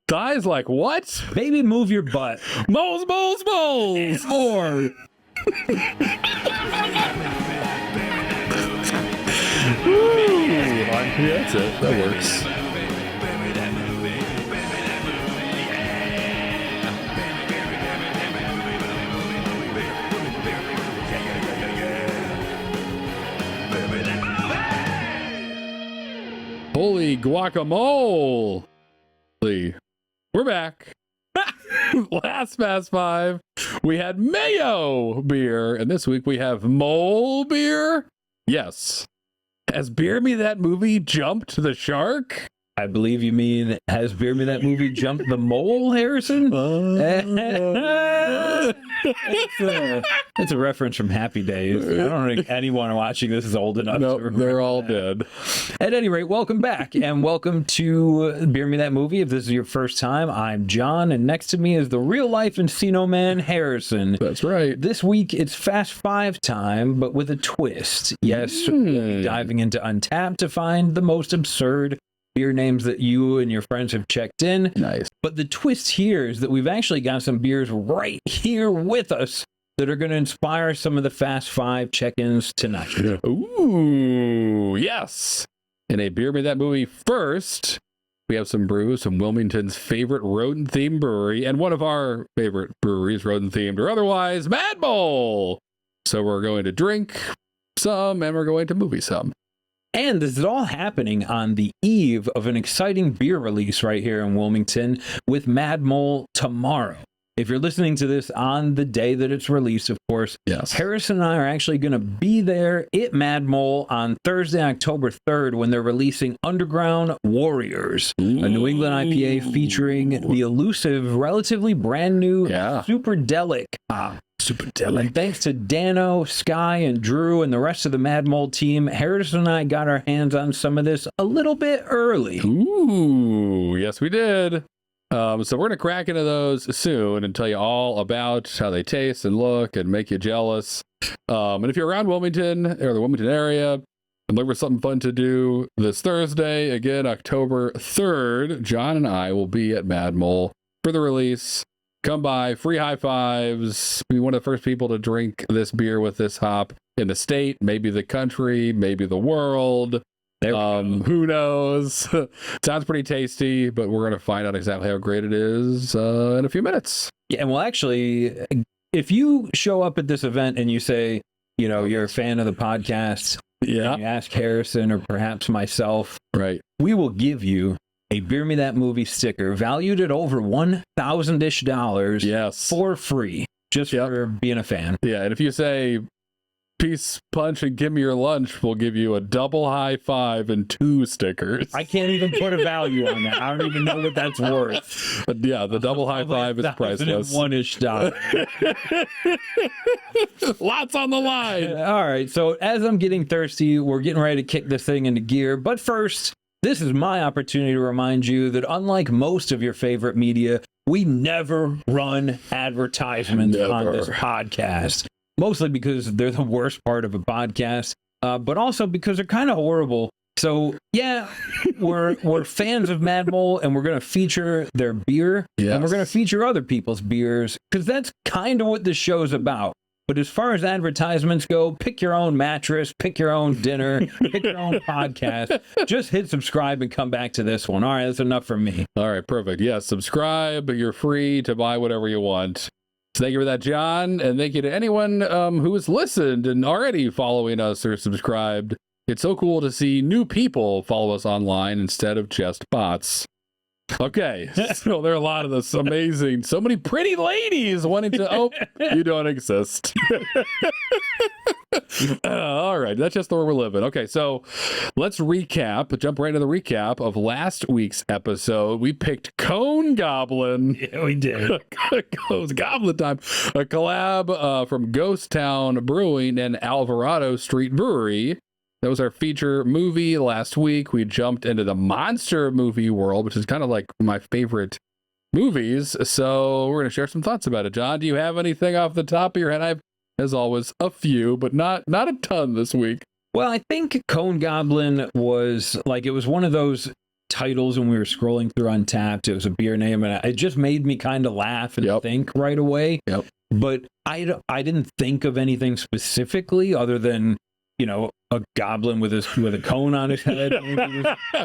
Guy's like, what? Baby, move your butt. Moles. More. Yeah, that's it. That works. Holy guacamole! We're back. Last Fast Five, we had mayo beer, and this week we have mole beer. Yes. Has Beer Me That Movie jumped the shark? I believe you mean, has Beer Me That Movie jumped the mole, Harrison? It's a reference from Happy Days. I don't think anyone watching this is old enough. Nope, they're all dead. At any rate, welcome back, and welcome to Beer Me That Movie. If this is your first time, I'm John, and next to me is the real-life Encino Man, Harrison. That's right. This week, it's Fast Five time, but with a twist. Yes, we'll be diving into Untappd to find the most absurd beer names that you and your friends have checked in. Nice. But the twist here is that we've actually got some beers right here with us that are going to inspire some of the Fast Five check-ins tonight. Ooh, yes. In a Beer Me That Movie first, we have some brews from Wilmington's favorite rodent-themed brewery and one of our favorite breweries, rodent-themed or otherwise, Mad Mole. So we're going to drink some and we're going to movie some. And this is all happening on the eve of an exciting beer release right here in Wilmington with Mad Mole tomorrow. If you're listening to this on the day that it's released, of course, yes. Harrison and I are actually going to be there at Mad Mole on Thursday, October 3rd, when they're releasing Underground Warriors, a New England IPA featuring the elusive, relatively brand new Superdelic. Superdelic. And thanks to Dano, Sky, and Drew, and the rest of the Mad Mole team, Harrison and I got our hands on some of this a little bit early. Ooh, yes, we did. So we're going to crack into those soon and tell you all about how they taste and look and make you jealous. And if you're around Wilmington or the Wilmington area and looking for something fun to do this Thursday, again, October 3rd, John and I will be at Mad Mole for the release. Come by, free high fives. Be one of the first people to drink this beer with this hop in the state, maybe the country, maybe the world. Who knows? Sounds pretty tasty, but we're going to find out exactly how great it is in a few minutes. Yeah, well, actually, if you show up at this event and you say, you know, you're a fan of the podcast, and you ask Harrison or perhaps myself, right? We will give you a Beer Me That Movie sticker valued at over $1,000 for free, just for being a fan. Yeah, and if you say peace, punch, and give me your lunch, we'll give you a double high five and 2 stickers. I can't even put a value on that. I don't even know what that's worth. But yeah, the double high five is priceless. $1-ish. Lots on the line. All right, so as I'm getting thirsty, we're getting ready to kick this thing into gear. But first, this is my opportunity to remind you that unlike most of your favorite media, we never run advertisements on this podcast. Mostly because they're the worst part of a podcast, but also because they're kind of horrible. So, yeah, we're fans of Mad Mole, and we're going to feature their beer, and we're going to feature other people's beers, because that's kind of what this show's about. But as far as advertisements go, pick your own mattress, pick your own dinner, pick your own podcast. Just hit subscribe and come back to this one. All right, that's enough for me. All right, perfect. Yeah, subscribe. You're free to buy whatever you want. So thank you for that, John. And thank you to anyone who has listened and already following us or subscribed. It's so cool to see new people follow us online instead of just bots. Okay, so there are a lot of this amazing, so many pretty ladies wanting to, you don't exist. All right, that's just the way we're living. Okay, so let's jump right into the recap of last week's episode. We picked Cone Goblin. Yeah, we did. Cone Goblin time. A collab from Ghost Town Brewing and Alvarado Street Brewery. That was our feature movie last week. We jumped into the monster movie world, which is kind of like my favorite movies. So we're going to share some thoughts about it. John, do you have anything off the top of your head? I have, as always, a few, but not a ton this week. Well, I think Cone Goblin was like, it was one of those titles when we were scrolling through Untapped. It was a beer name, and it just made me kind of laugh and think right away. Yep. But I didn't think of anything specifically other than, you know, a goblin with a cone on his head.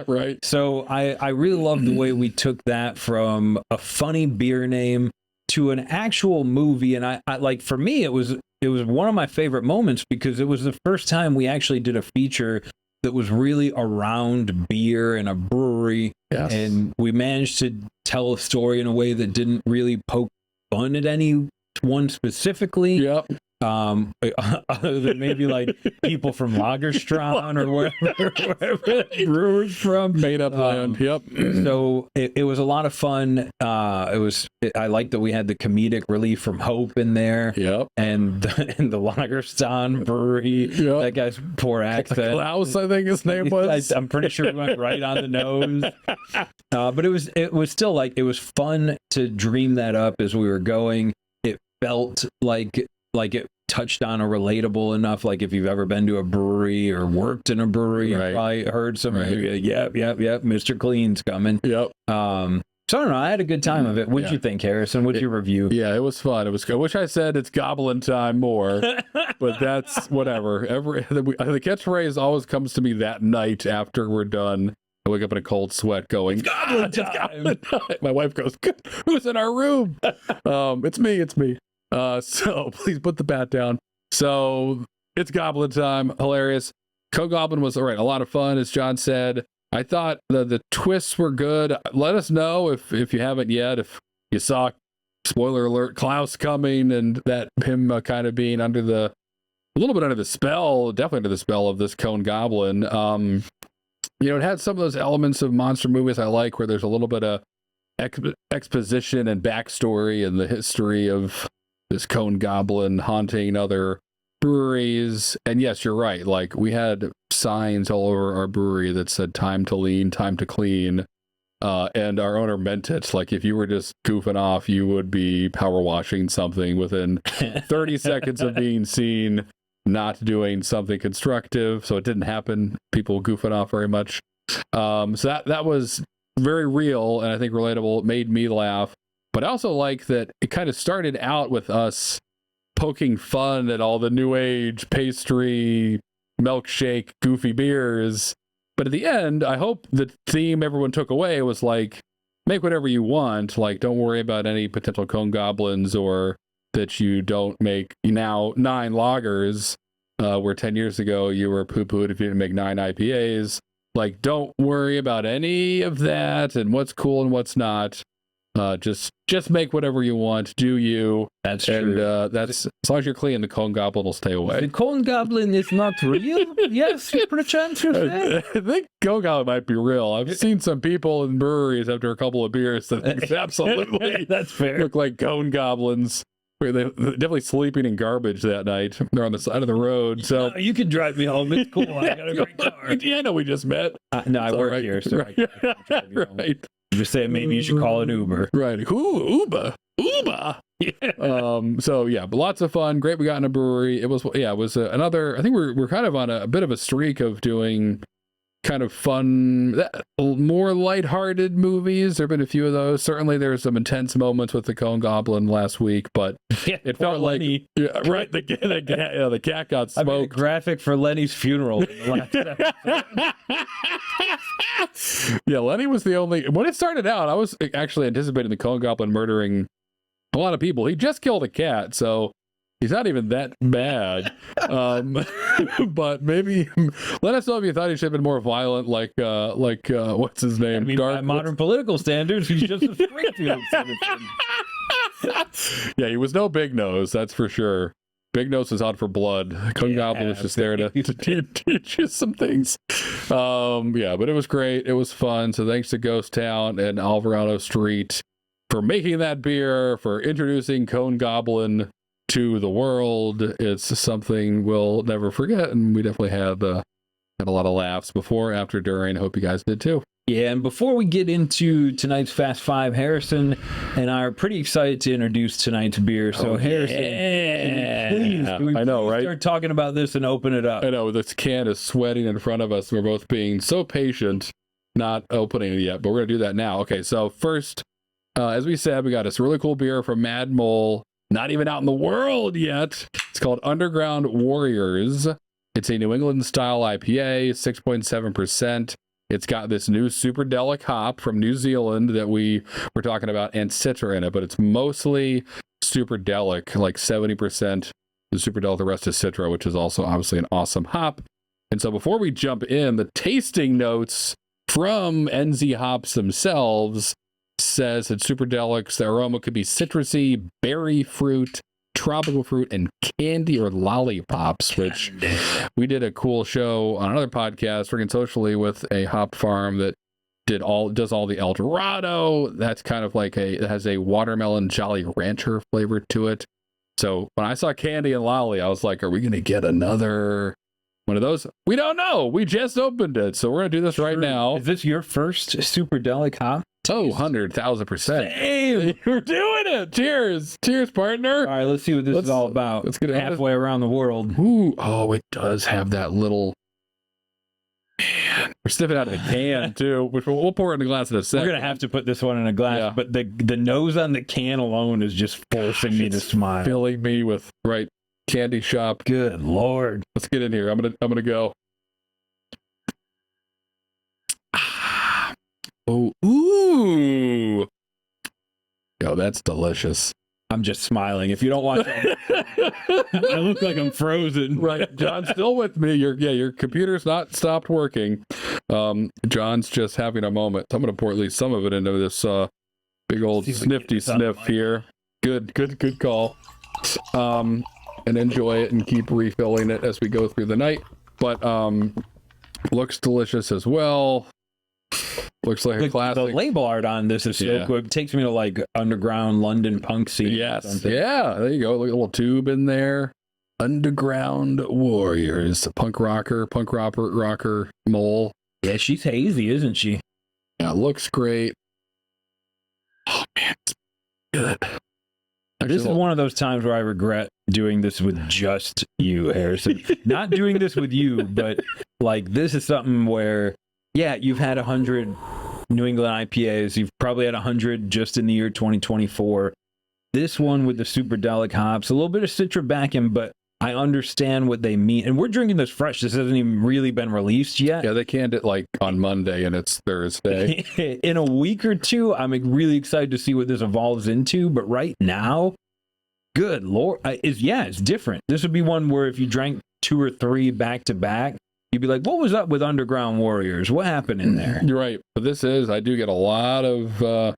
Right. So I really love the way we took that from a funny beer name to an actual movie. And I like, for me, it was one of my favorite moments because it was the first time we actually did a feature that was really around beer and a brewery. Yes. And we managed to tell a story in a way that didn't really poke fun at anyone specifically. Yep. Other than maybe like people from Lagerstrawn or wherever the brewer's from. Made up land. Yep. So it was a lot of fun. I liked that we had the comedic relief from Hope in there. Yep. And the Lagerstrawn brewery. Yep. That guy's poor accent. Klaus, I think his name was. I'm pretty sure we went right on the nose. But it was still like, it was fun to dream that up as we were going. It felt like it touched on a relatable enough, like if you've ever been to a brewery or worked in a brewery, you probably heard some, yep, Mr. Clean's coming. Yep. So I don't know, I had a good time of it. What'd you think, Harrison? What'd you review? Yeah, it was fun. It was good. I wish I said it's goblin time more, but that's whatever. The catchphrase always comes to me that night after we're done. I wake up in a cold sweat going, goblin time. My wife goes, who's in our room? It's me. So please put the bat down. So it's goblin time. Hilarious. Co-Goblin was all right. A lot of fun, as John said. I thought the twists were good. Let us know if you haven't yet, if you saw, spoiler alert, Klaus coming and that him kind of being a little bit under the spell, definitely under the spell of this Cone Goblin. You know, it had some of those elements of monster movies I like, where there's a little bit of exposition and backstory and the history of this Cone Goblin haunting other breweries. And yes, you're right. Like, we had signs all over our brewery that said time to lean, time to clean. And our owner meant it. Like, if you were just goofing off, you would be power washing something within 30 seconds of being seen not doing something constructive. So it didn't happen. People goofing off very much. So that was very real and I think relatable. It made me laugh. But I also like that it kind of started out with us poking fun at all the new age pastry, milkshake, goofy beers. But at the end, I hope the theme everyone took away was like, make whatever you want. Like, don't worry about any potential Cone Goblins, or that you don't make now 9 lagers, where 10 years ago you were poo-pooed if you didn't make 9 IPAs. Like, don't worry about any of that and what's cool and what's not. Just make whatever you want. Do you? That's true. And that's, as long as you're clean, the Cone Goblin will stay away. The Cone Goblin is not real? Yes, perchance you say? I think Cone Goblin might be real. I've seen some people in breweries after a couple of beers that think absolutely that's fair. Look like Cone Goblins. They're definitely sleeping in garbage that night. They're on the side of the road. So no, you can drive me home. It's cool. I got a great car. Yeah, I know we just met. No, I work here, so right. I can Right. I'm just saying, maybe you should call an Uber. Right. Ooh, Uber. Yeah. So yeah, but lots of fun. Great. We got in a brewery. It was another. I think we're kind of on a bit of a streak of doing kind of fun, more lighthearted movies. There've been a few of those. Certainly, there's some intense moments with the Cone Goblin last week, but it felt like Lenny. Yeah, right. The cat got smoked. I made a graphic for Lenny's funeral. Yeah, Lenny was the only. When it started out, I was actually anticipating the Cone Goblin murdering a lot of people. He just killed a cat, so he's not even that bad. But maybe let us know if you thought he should have been more violent, like what's his name? I mean, by modern political standards, he's just a Springfield citizen. Yeah, he was no Big Nose, that's for sure. Big Nose was out for blood. Cone Goblin was just there to teach you some things. Yeah, but it was great. It was fun. So thanks to Ghost Town and Alvarado Street for making that beer, for introducing Cone Goblin to the world. It's something we'll never forget, and we definitely had a lot of laughs before, after, during. Hope you guys did too. Yeah, and before we get into tonight's Fast Five, Harrison and I are pretty excited to introduce tonight's beer. So, Harrison, can we I know, right? Start talking about this and open it up. I know, this can is sweating in front of us. We're both being so patient not opening it yet, but we're going to do that now. Okay, so first, as we said, we got this really cool beer from Mad Mole, not even out in the world yet. It's called Underground Warriors. It's a New England style IPA, 6.7%. It's got this new Superdelic hop from New Zealand that we were talking about and Citra in it, but it's mostly Superdelic, like 70% is Superdelic, the rest is Citra, which is also obviously an awesome hop. And so before we jump in, the tasting notes from NZ Hops themselves says that Superdelic's the aroma could be citrusy, berry fruit, tropical fruit, and candy or lollipops, which we did a cool show on another podcast, Working Socially, with a hop farm that does all the El Dorado. That's kind of like it has a watermelon Jolly Rancher flavor to it. So when I saw candy and lolly, I was like, are we going to get another one of those? We don't know. We just opened it. So we're going to do this right now. Is this your first Superdelic hop? Oh, 100,000%. Hey, We're doing it. Cheers. Cheers, partner. All right, let's see what this is all about. Let's get it halfway around the world. Ooh, oh, it does have that little... Man, we're sniffing out of the can, too, which we'll pour it in a glass in a second. We're going to have to put this one in a glass, but the nose on the can alone is just forcing me to smile. Filling me with, candy shop. Good Lord. Let's get in here. I'm gonna go. Oh, ooh. Yo, that's delicious. I'm just smiling. If you don't watch it, I look like I'm frozen. Right. John's still with me. Your computer's not stopped working. John's just having a moment. So I'm going to pour at least some of it into this big old snifty sniff here. Good call. And enjoy it and keep refilling it as we go through the night. But looks delicious as well. Looks like a classic. The label art on this is so cool. It takes me to like underground London punk scene. Yes. Yeah. There you go. Look at a little tube in there. Underground Warriors. Punk rocker mole. Yeah, she's hazy, isn't she? Yeah, looks great. Oh man, it's good. This is one of those times where I regret doing this with just you, Harrison. Not doing this with you, but like this is something where, yeah, you've had 100 New England IPAs. You've probably had 100 just in the year 2024. This one with the Superdelic hops, a little bit of Citra backing, but I understand what they mean. And we're drinking this fresh. This hasn't even really been released yet. Yeah, they canned it like on Monday and it's Thursday. In a week or two, I'm really excited to see what this evolves into. But right now, good Lord, it's different. This would be one where if you drank 2 or 3 back to back, you'd be like, what was up with Underground Warriors? What happened in there? You're right. But I do get a lot of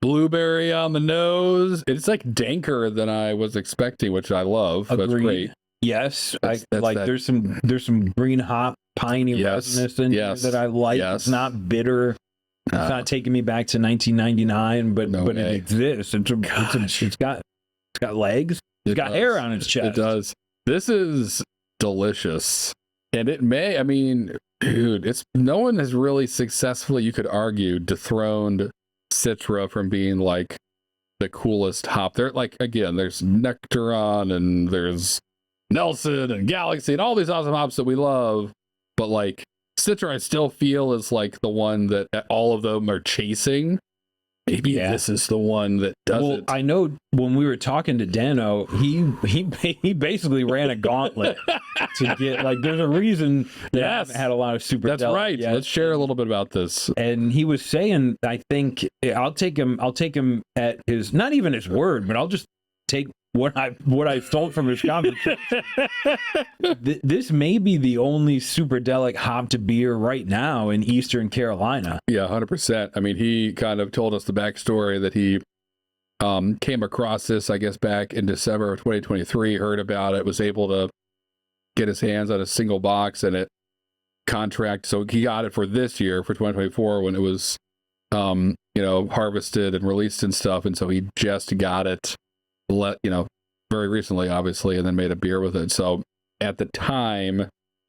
blueberry on the nose. It's like danker than I was expecting, which I love. Agreed. That's great. Yes. There's some green hop, piney resinous in here that I like. Yes. It's not bitter. It's not taking me back to 1999, but it exists. It's got legs. It's got hair on its chest. It does. This is delicious. And it may, dude, no one has really successfully, you could argue, dethroned Citra from being like the coolest hop. There, like, again, there's Nectaron and there's Nelson and Galaxy and all these awesome hops that we love. But like Citra, I still feel is like the one that all of them are chasing. Maybe this is the one that does it. I know when we were talking to Dano, he basically ran a gauntlet to get, like, there's a reason that I haven't had a lot of Super. That's right. Yet. Let's share a little bit about this. And he was saying, I think I'll take him at his, not even his word, but I'll just take what I stole from his conversation. This may be the only Superdelic hopped beer right now in Eastern Carolina. Yeah, 100%. He kind of told us the backstory that he came across this, I guess, back in December of 2023, heard about it, was able to get his hands on a single box and it contract. So he got it for this year, for 2024, when it was, harvested and released and stuff. And so he just got it, very recently, obviously, and then made a beer with it. So at the time,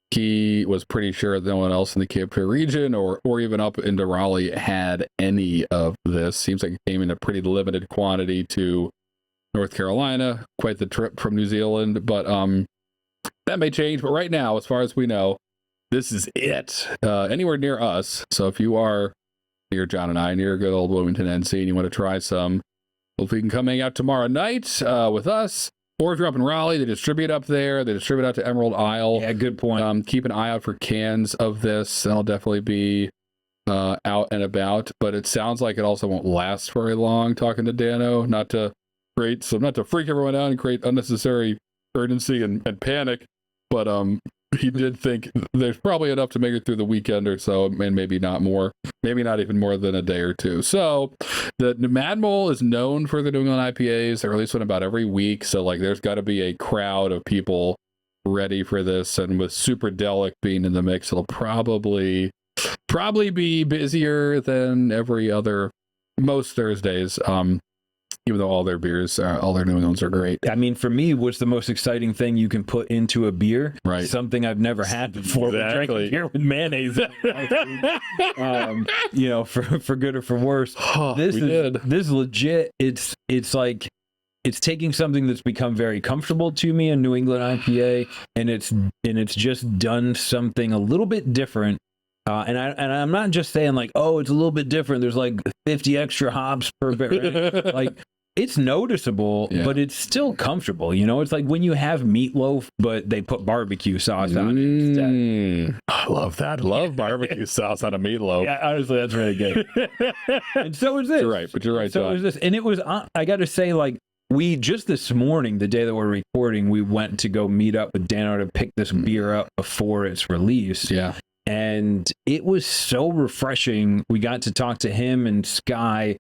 he was pretty sure that no one else in the Cape Fear region or even up into Raleigh had any of this. Seems like it came in a pretty limited quantity to North Carolina, quite the trip from New Zealand, but that may change. But right now, as far as we know, this is it. Anywhere near us. So if you are near John and I, near good old Wilmington, NC, and you want to try some, hopefully you can come hang out tomorrow night with us. Or if you're up in Raleigh, they distribute up there. They distribute out to Emerald Isle. Yeah, good point. Keep an eye out for cans of this. They'll definitely be out and about. But it sounds like it also won't last very long, talking to Dano. Not to freak everyone out and create unnecessary urgency and panic. But he did think there's probably enough to make it through the weekend or so, and maybe not more. Maybe not even more than a day or two. So the Mad Mole is known for the New England IPAs. They release one about every week. So like there's got to be a crowd of people ready for this. And with Superdelic being in the mix, it'll probably be busier than most Thursdays. Even though all their beers, all their New Englands are great. I mean, for me, what's the most exciting thing you can put into a beer? Right. Something I've never had before. Exactly. Drinking beer with mayonnaise. For good or for worse. This is legit. It's like it's taking something that's become very comfortable to me, a New England IPA, and it's just done something a little bit different. And I'm not just saying like, oh, it's a little bit different. There's like 50 extra hops per bit. Like it's noticeable, but it's still comfortable. You know, it's like when you have meatloaf, but they put barbecue sauce on it instead. I love that. Love barbecue sauce on a meatloaf. Yeah, honestly, that's really good. And so is this. You're right, but you're right. So is this. And it was, I got to say, like, we just this morning, the day that we're recording, we went to go meet up with Dano to pick this beer up before its release. Yeah. And it was so refreshing. We got to talk to him and Sky.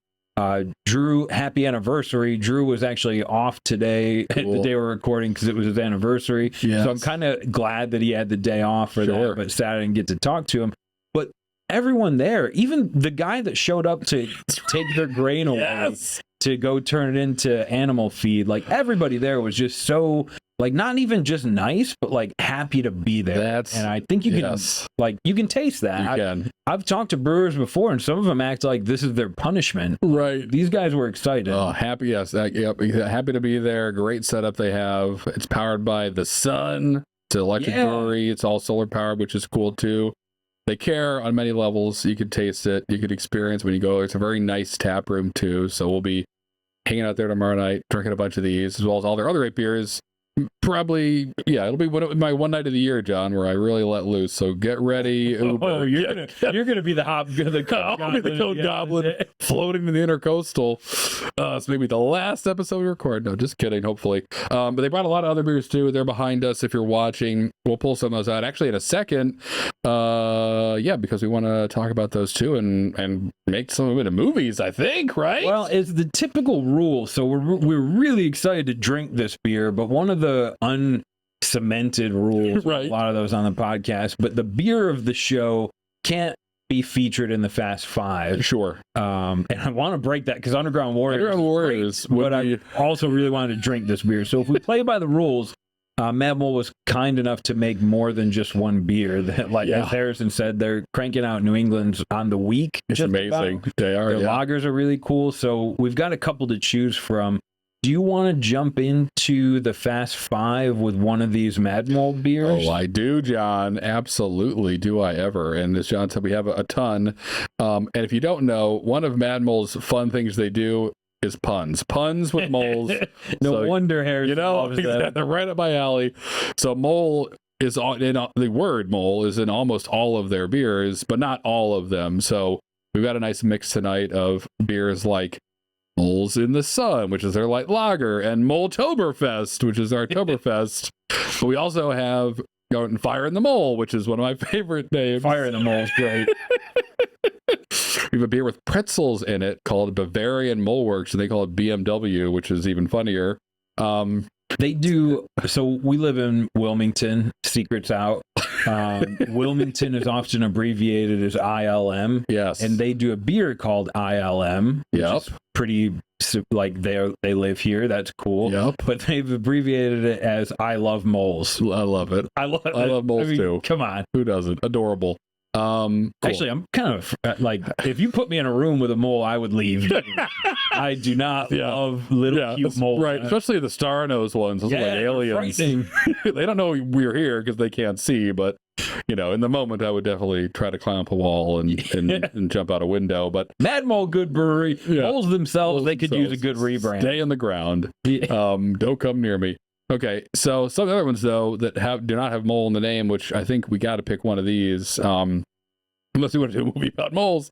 Drew, happy anniversary. Drew was actually off today, the day we're recording, because it was his anniversary. Yes. So I'm kind of glad that he had the day off for that, but Saturday I didn't get to talk to him. But everyone there, even the guy that showed up to take their grain away to go turn it into animal feed, like everybody there was just so, like, not even just nice, but like happy to be there. And I think you can, like, you can taste that. I've talked to brewers before, and some of them act like this is their punishment. Right. These guys were excited. Oh, happy. Yes. Happy to be there. Great setup they have. It's powered by the sun. It's an electric brewery. It's all solar powered, which is cool too. They care on many levels. You could taste it. You could experience when you go. It's a very nice tap room too. So we'll be hanging out there tomorrow night, drinking a bunch of these, as well as all their other great beers. Probably, it'll be my one night of the year, John, where I really let loose. So get ready. Oh, you're gonna be the code goblin floating in the intercoastal. It's maybe the last episode we record. No, just kidding. Hopefully, but they brought a lot of other beers too. They're behind us. If you're watching, we'll pull some of those out actually in a second. Because we want to talk about those too and make some of it into movies. I think, right? Well, it's the typical rule. So we're really excited to drink this beer, but one of the uncemented rules, a lot of those on the podcast, but the beer of the show can't be featured in the Fast Five. Sure. And I want to break that because Underground Warriors, but I also really wanted to drink this beer. So if we play by the rules, Mad Mole was kind enough to make more than just one beer. That, as Harrison said, they're cranking out New England's on the week. It's amazing. They are. Their lagers are really cool. So we've got a couple to choose from. Do you want to jump into the Fast Five with one of these Mad Mole beers? Oh, I do, John. Absolutely. Do I ever? And as John said, we have a ton. And if you don't know, one of Mad Mole's fun things they do is puns. Puns with moles. No wonder Harry. They're right up my alley. So mole is the word mole is in almost all of their beers, but not all of them. So we've got a nice mix tonight of beers like Moles in the Sun, which is their light lager, and Moletoberfest, which is our Oktoberfest. But we also have Fire in the Mole, which is one of my favorite names. Fire in the Mole is great. We have a beer with pretzels in it called Bavarian Moleworks, and they call it BMW, which is even funnier. They do. So we live in Wilmington. Secrets out. Wilmington is often abbreviated as ILM. Yes. And they do a beer called ILM. Which is pretty, like, they live here. That's cool. Yep. But they've abbreviated it as I Love Moles. I love it. I love moles too. Come on. Who doesn't? Adorable. Cool. Actually, I'm kind of like, if you put me in a room with a mole, I would leave. I do not love little cute moles. Right, especially the star-nosed ones. Those are like aliens. They don't know we're here because they can't see, but in the moment, I would definitely try to climb up a wall and jump out a window. But Mad Mole Good Brewery, moles themselves, they could use a good rebrand. Stay on the ground. Yeah. Don't come near me. Okay, so some other ones though that do not have mole in the name, which I think we got to pick one of these. Unless we want to do a movie about moles.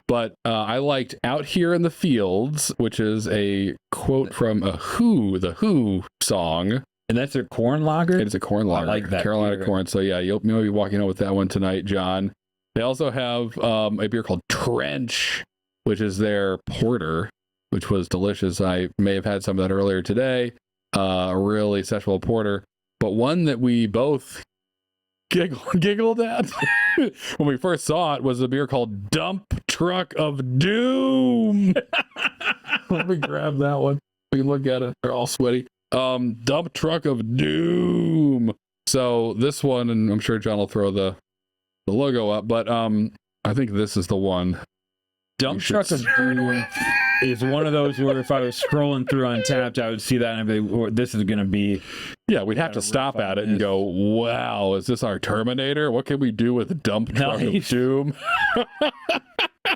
But I liked Out Here in the Fields, which is a quote from the Who song. And that's their corn lager? It's a corn lager. I like that. Carolina beer. Corn. So yeah, you'll be walking out with that one tonight, John. They also have a beer called Trench, which is their porter, which was delicious. I may have had some of that earlier today. A really sexual porter. But one that we both giggled at when we first saw it was a beer called Dump Truck of Doom. Let me grab that one. We can look at it. They're all sweaty. Dump Truck of Doom. So this one, and I'm sure John will throw the logo up, but I think this is the one. Dump Truck of Doom is one of those where if I was scrolling through Untapped, I would see that and I'd be like, this is going to be... Yeah, we'd have to stop at it and go, wow, is this our Terminator? What can we do with Dump Truck of Doom?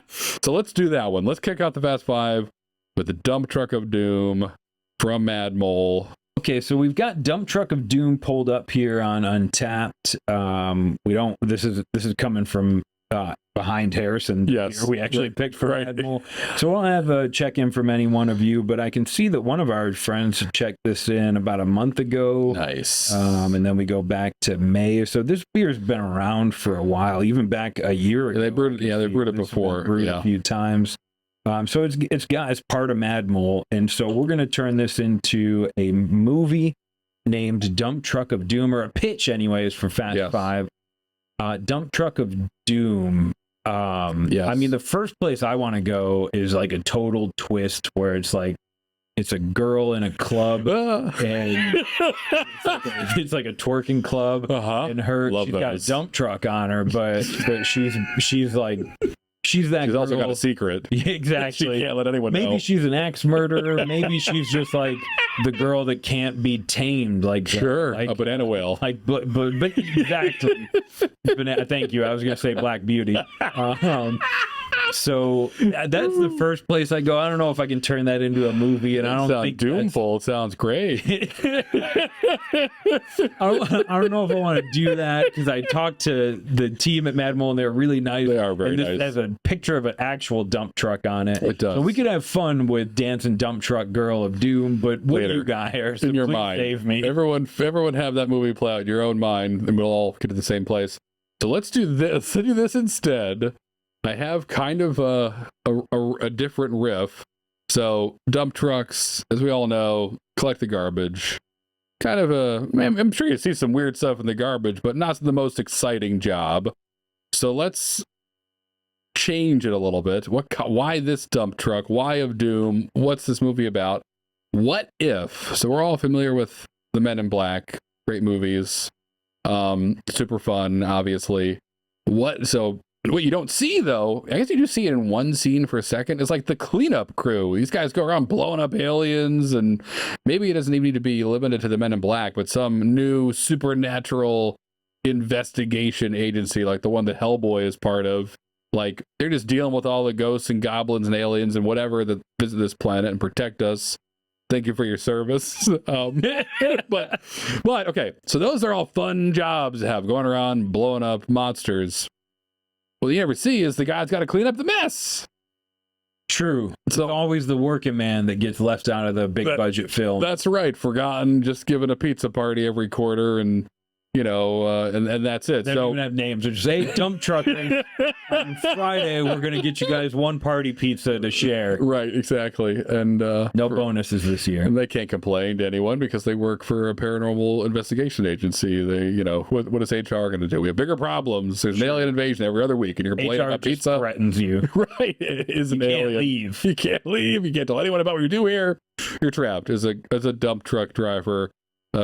So let's do that one. Let's kick out the Fast Five with the Dump Truck of Doom from Mad Mole. Okay, so we've got Dump Truck of Doom pulled up here on Untapped. This is coming from behind Harrison. Yes, we actually picked for Mad Mole. So I don't have a check-in from any one of you, but I can see that one of our friends checked this in about a month ago. Nice. And then we go back to May. So this beer's been around for a while, even back a year ago. They brewed it before. Brewed a few times. So it's part of Mad Mole, and so we're going to turn this into a movie named Dump Truck of Doom, or a pitch, anyways, for Fast Five. Dump Truck of Doom. I mean, the first place I want to go is like a total twist where it's like it's a girl in a club and it's like a twerking club, and she's got a dump truck on her, but she's like. She's also got a secret. Yeah, exactly. She can't let anyone know. Maybe she's an axe murderer. Maybe she's just like the girl that can't be tamed. Like a banana whale. Like, but exactly. Thank you. I was gonna say Black Beauty. So that's the first place I go. I don't know if I can turn that into a movie, and I don't think Doomful. It sounds great. I don't know if I want to do that because I talked to the team at Mad Mole and they're really nice. They are very nice. It has a picture of an actual dump truck on it. It does. So we could have fun with Dancing Dump Truck Girl of Doom, but what do you got here? So in your mind, save me. Everyone have that movie play out in your own mind, and we'll all get to the same place. So let's do this. Let's do this instead. I have kind of a different riff. So dump trucks, as we all know, collect the garbage. Kind of I'm sure you see some weird stuff in the garbage, but not the most exciting job. So let's change it a little bit. Why this dump truck? Why of Doom? What's this movie about? What if? So we're all familiar with the Men in Black, great movies, super fun, obviously. What you don't see, though, I guess you do see it in one scene for a second, is like the cleanup crew. These guys go around blowing up aliens, and maybe it doesn't even need to be limited to the Men in Black, but some new supernatural investigation agency like the one that Hellboy is part of. Like, they're just dealing with all the ghosts and goblins and aliens and whatever that visit this planet and protect us. Thank you for your service. But okay, so those are all fun jobs to have, going around blowing up monsters. What you never see is the guy's got to clean up the mess. True. It's always the working man that gets left out of the big budget film. That's right. Forgotten, just giving a pizza party every quarter, and and that's it. They don't even have names. They're just, hey, dump truck. On Friday, we're going to get you guys one party pizza to share. Right, exactly. And no bonuses this year. And they can't complain to anyone because they work for a paranormal investigation agency. They, what is HR going to do? We have bigger problems. There's an alien invasion every other week, and you're complaining about pizza. Threatens you. Right. It is an alien. Leave. You can't leave. You can't tell anyone about what you do here. You're trapped as a dump truck driver.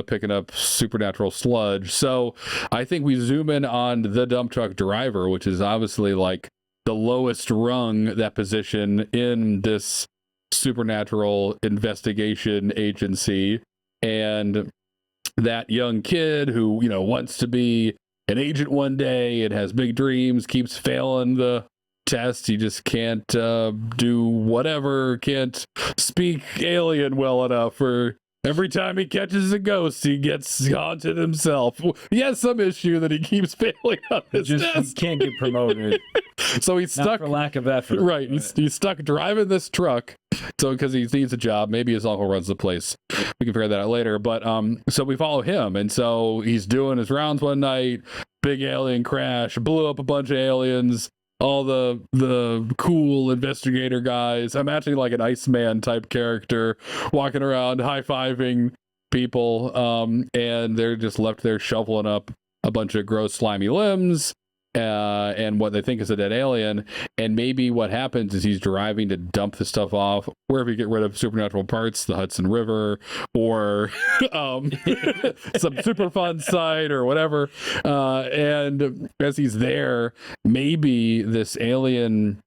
Picking up supernatural sludge. So I think we zoom in on the dump truck driver, which is obviously like the lowest rung, that position in this supernatural investigation agency. And that young kid who, wants to be an agent one day and has big dreams, keeps failing the test. He just can't do whatever, can't speak alien well enough, or every time he catches a ghost, he gets haunted himself. He has some issue that he keeps failing on his test. He can't get promoted. So he's Not stuck for lack of effort. Right. He's stuck driving this truck. So because he needs a job, maybe his uncle runs the place. We can figure that out later. But so we follow him, and so he's doing his rounds one night. Big alien crash, blew up a bunch of aliens. All the cool investigator guys. I'm actually like an Iceman type character walking around high-fiving people, and they're just left there shoveling up a bunch of gross slimy limbs and what they think is a dead alien. And maybe what happens is he's driving to dump the stuff off wherever you get rid of supernatural parts, the Hudson River, or some Superfund site or whatever. And as he's there, maybe this alien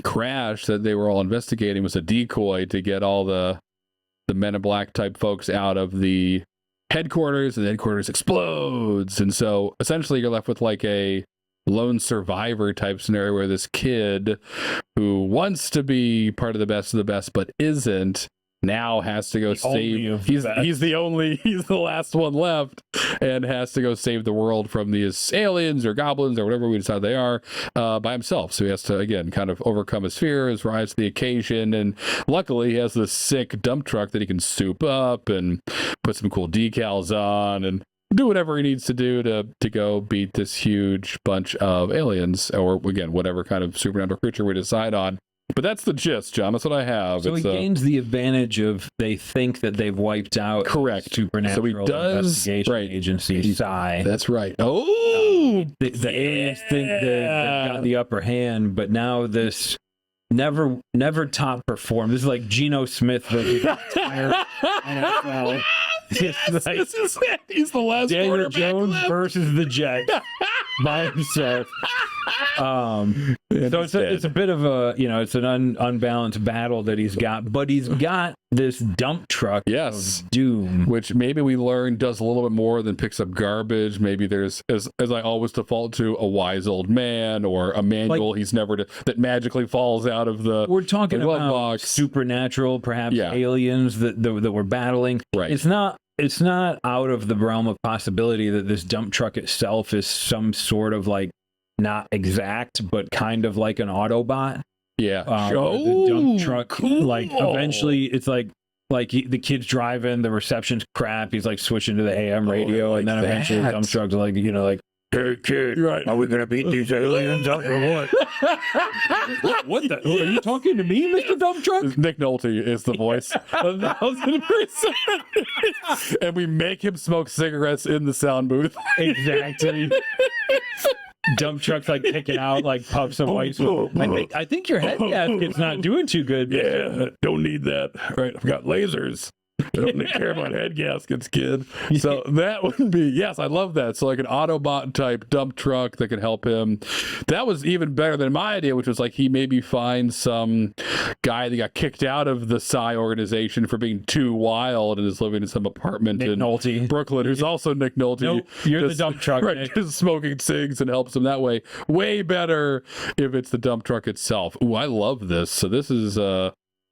crash that they were all investigating was a decoy to get all the Men in Black type folks out of the headquarters, and the headquarters explodes. And so essentially you're left with like a lone survivor type scenario where this kid who wants to be part of the best but isn't, now has to go save. He's the last one left, and has to go save the world from these aliens or goblins or whatever we decide they are, by himself. So he has to again kind of overcome his fears, rise to the occasion, and luckily he has this sick dump truck that he can soup up and put some cool decals on and do whatever he needs to do to go beat this huge bunch of aliens, or again whatever kind of supernatural creature we decide on. But that's the gist, John. That's what I have. So he gains the advantage of they think that they've wiped out correct supernatural so he does, investigation right. agency. Psi. That's right. Oh, the aliens think they've got the upper hand, but now this never top perform. This is like Geno Smith versus the entire NFL. Yes, like, he's the last Daniel Jones left versus the Jets by himself. So it's a bit of a, it's an unbalanced battle that he's got, but he's got this dump truck of doom, which maybe we learn does a little bit more than picks up garbage. Maybe there's, as I always default to, a wise old man or a manual that magically falls out of the we're talking glove about box. Supernatural, perhaps aliens that we're battling. Right. It's not out of the realm of possibility that this dump truck itself is some sort of like not exact, but kind of like an Autobot. Yeah. The dump truck, cool. Like eventually it's like the kid's driving, the reception's crap. He's like switching to the AM radio, and then eventually the dump truck's like, hey kid, are we gonna beat these aliens up or what? What the? Are you talking to me, Mr. Dump Truck? Nick Nolte is the voice. 1,000%. And we make him smoke cigarettes in the sound booth. Exactly. Dump truck's like kicking out like puffs of white smoke. I think your head gasket's not doing too good. Yeah, don't need that. Right, I've got lasers. I don't care about head gaskets, kid. So that would be, yes, I love that. So like an Autobot type dump truck that could help him. That was even better than my idea, which was like he maybe finds some guy that got kicked out of the Psi organization for being too wild and is living in some apartment in Brooklyn, who's also Nick Nolte. Nope, you're the dump truck, right? Nick. Just smoking cigs and helps him that way. Way better if it's the dump truck itself. Ooh, I love this. So this is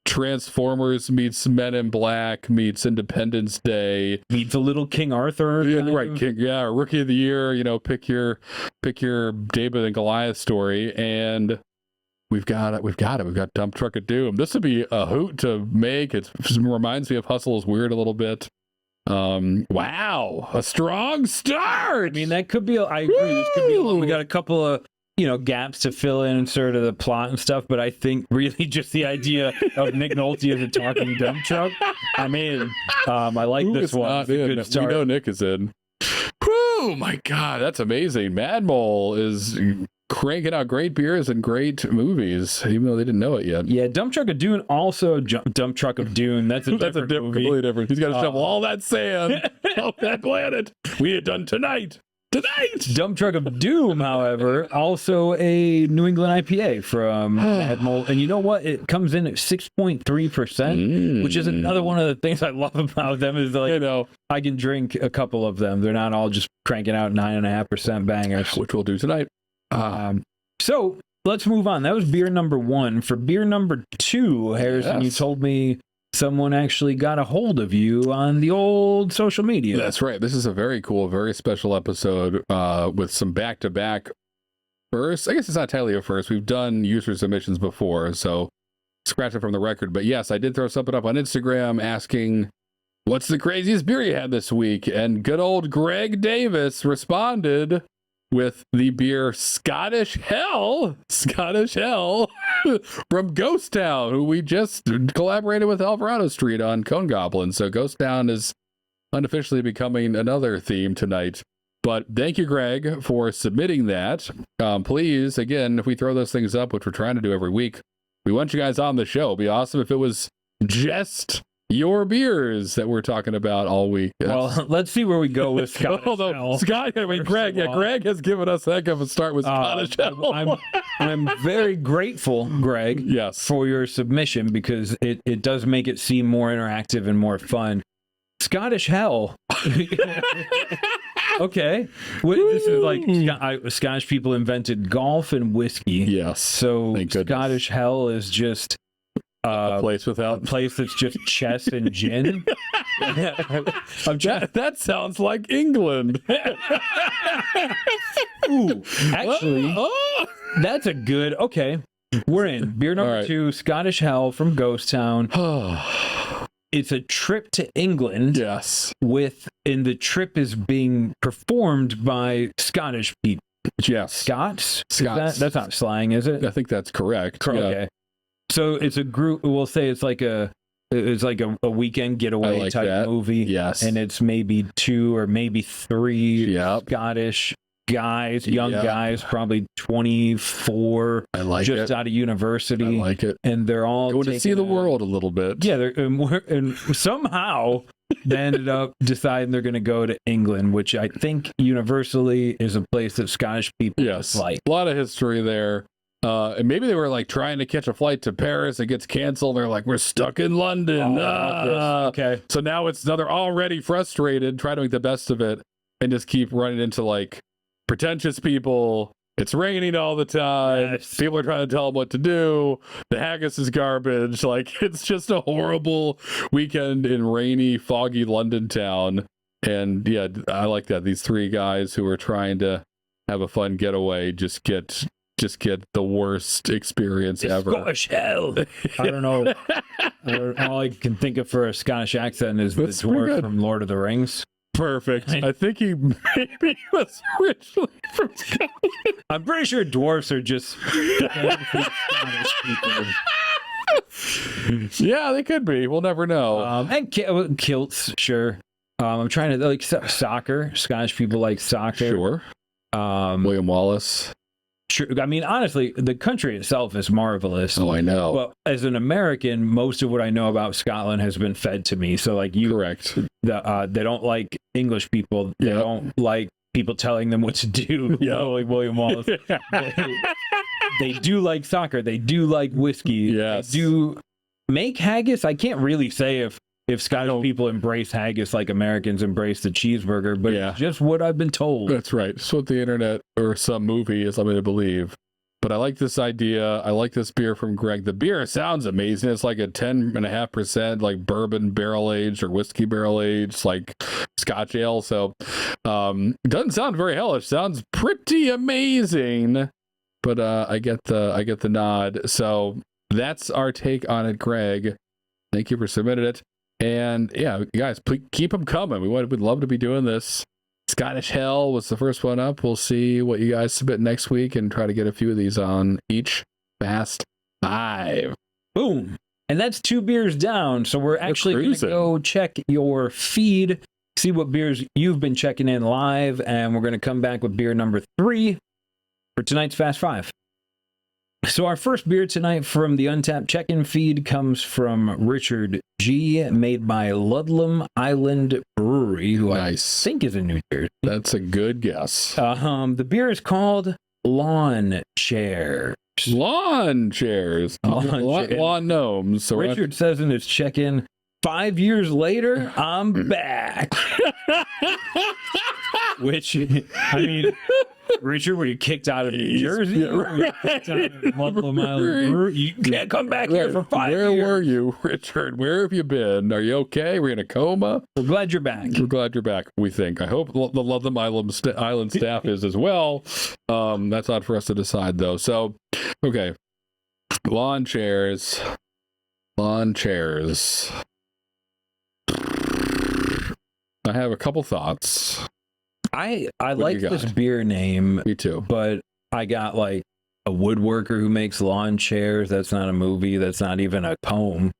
Transformers meets Men in Black meets Independence Day meets a little King Arthur. Right, or Rookie of the Year. Pick your David and Goliath story, and we've got it. We've got Dump Truck of Doom. This would be a hoot to make. It reminds me of Hustle is Weird a little bit. Wow, a strong start. I mean, that could be. I agree. This could be. We got a couple of gaps to fill in sort of the plot and stuff, but I think really just the idea of Nick Nolte as a talking dump truck. I mean, I like this one. Good start. We know Nick is in. Oh my God, that's amazing. Mad Mole is cranking out great beers and great movies, even though they didn't know it yet. Yeah, Dump Truck of Dune, also Dump Truck of Dune. That's completely different. He's got to shovel all that sand off that planet. We had done tonight. tonight. Dump Truck of Doom, however, also a New England IPA from Mad Mole. And you know what? It comes in at 6.3%, which is another one of the things I love about them is like, I can drink a couple of them. They're not all just cranking out 9.5% bangers. Which we'll do tonight. So let's move on. That was beer number 1. For beer number 2, Harrison, you told me someone actually got a hold of you on the old social media. That's right. This is a very cool, very special episode with some back-to-back first. I guess it's not entirely a first. We've done user submissions before, so scratch it from the record. But yes, I did throw something up on Instagram asking, what's the craziest beer you had this week? And good old Greg Davis responded with the beer Scottish Hell from Ghost Town, who we just collaborated with Alvarado Street on Cone Goblin. So Ghost Town is unofficially becoming another theme tonight. But thank you, Greg, for submitting that. Please, again, if we throw those things up, which we're trying to do every week, we want you guys on the show. It'd be awesome if it was just your beers that we're talking about all week. Well, let's see where we go with Scottish Hell. Greg has given us a heck of a start with Scottish Hell. I'm very grateful, Greg, for your submission, because it does make it seem more interactive and more fun. Scottish Hell. Okay. This is like Scottish people invented golf and whiskey. Yes. So Scottish Hell is just a place that's just chess and gin. That sounds like England. Ooh, actually, that's a good. Okay, we're in beer number 2, Scottish Hell from Ghost Town. It's a trip to England. Yes, and the trip is being performed by Scottish people. Yes, Scots. That's not slang, is it? I think that's correct. Okay. Yeah. So it's a group. We'll say it's like a weekend getaway type movie. Yes, and it's maybe 2 or maybe 3 Scottish guys, young guys, probably 24, just out of university. I like it, and they're all going to see the world a little bit. Yeah, and somehow they ended up deciding they're going to go to England, which I think universally is a place that Scottish people like. A lot of history there. And maybe they were like trying to catch a flight to Paris. It gets canceled. They're like, we're stuck in London. Okay. So now they're already frustrated, trying to make the best of it, and just keep running into like pretentious people. It's raining all the time. Yes. People are trying to tell them what to do. The haggis is garbage. Like, it's just a horrible weekend in rainy, foggy London town. And yeah, I like that. These 3 guys who are trying to have a fun getaway just get the worst experience ever. Scottish Hell. I don't know. All I can think of for a Scottish accent is the dwarf from Lord of the Rings. Perfect. I think he maybe was originally from Scotland. I'm pretty sure dwarfs are just Scottish people. Yeah, they could be. We'll never know. And kilts, sure. I'm trying to like soccer. Scottish people like soccer. Sure. William Wallace. Sure. I mean, honestly, the country itself is marvelous. Oh, I know. Well, as an American, most of what I know about Scotland has been fed to me. So, like correct. They don't like English people. They don't like people telling them what to do. Like William Wallace. They do like soccer. They do like whiskey. Yes. They do make haggis. I can't really say if Scottish people embrace haggis like Americans embrace the cheeseburger, but it's just what I've been told. That's right. It's what the internet or some movie is led me to believe. But I like this idea. I like this beer from Greg. The beer sounds amazing. It's like a 10.5% like bourbon barrel aged or whiskey barrel aged like Scotch ale. So doesn't sound very hellish. Sounds pretty amazing. But I get the nod. So that's our take on it, Greg. Thank you for submitting it. And yeah, guys, please keep them coming. We'd love to be doing this. Scottish Hell was the first one up. We'll see what you guys submit next week and try to get a few of these on each Fast 5. Boom. And that's 2 beers down. So we're actually going to go check your feed, see what beers you've been checking in live, and we're going to come back with beer number 3 for tonight's Fast 5. So our first beer tonight from the Untapped check-in feed comes from Richard G, made by Ludlam Island Brewery, who Nice. I think is in New Jersey. That's a good guess. The beer is called Lawn Chair. Lawn chairs. Lawn gnomes. So Richard says in his check-in, 5 years later, I'm back. Which, I mean, Richard, were you kicked out of New Jersey? Yeah, right. Were you kicked out of Ludlam Island Brewery? You can't come back here for 5 years. Where were you, Richard? Where have you been? Are you okay? Were you in a coma? We're glad you're back. We're glad you're back, we think. I hope the Ludlam Island staff is as well. That's not for us to decide, though. So, okay. Lawn chairs. I have a couple thoughts. I like this beer name. Me too. But I got like a woodworker who makes lawn chairs. That's not a movie. That's not even a poem.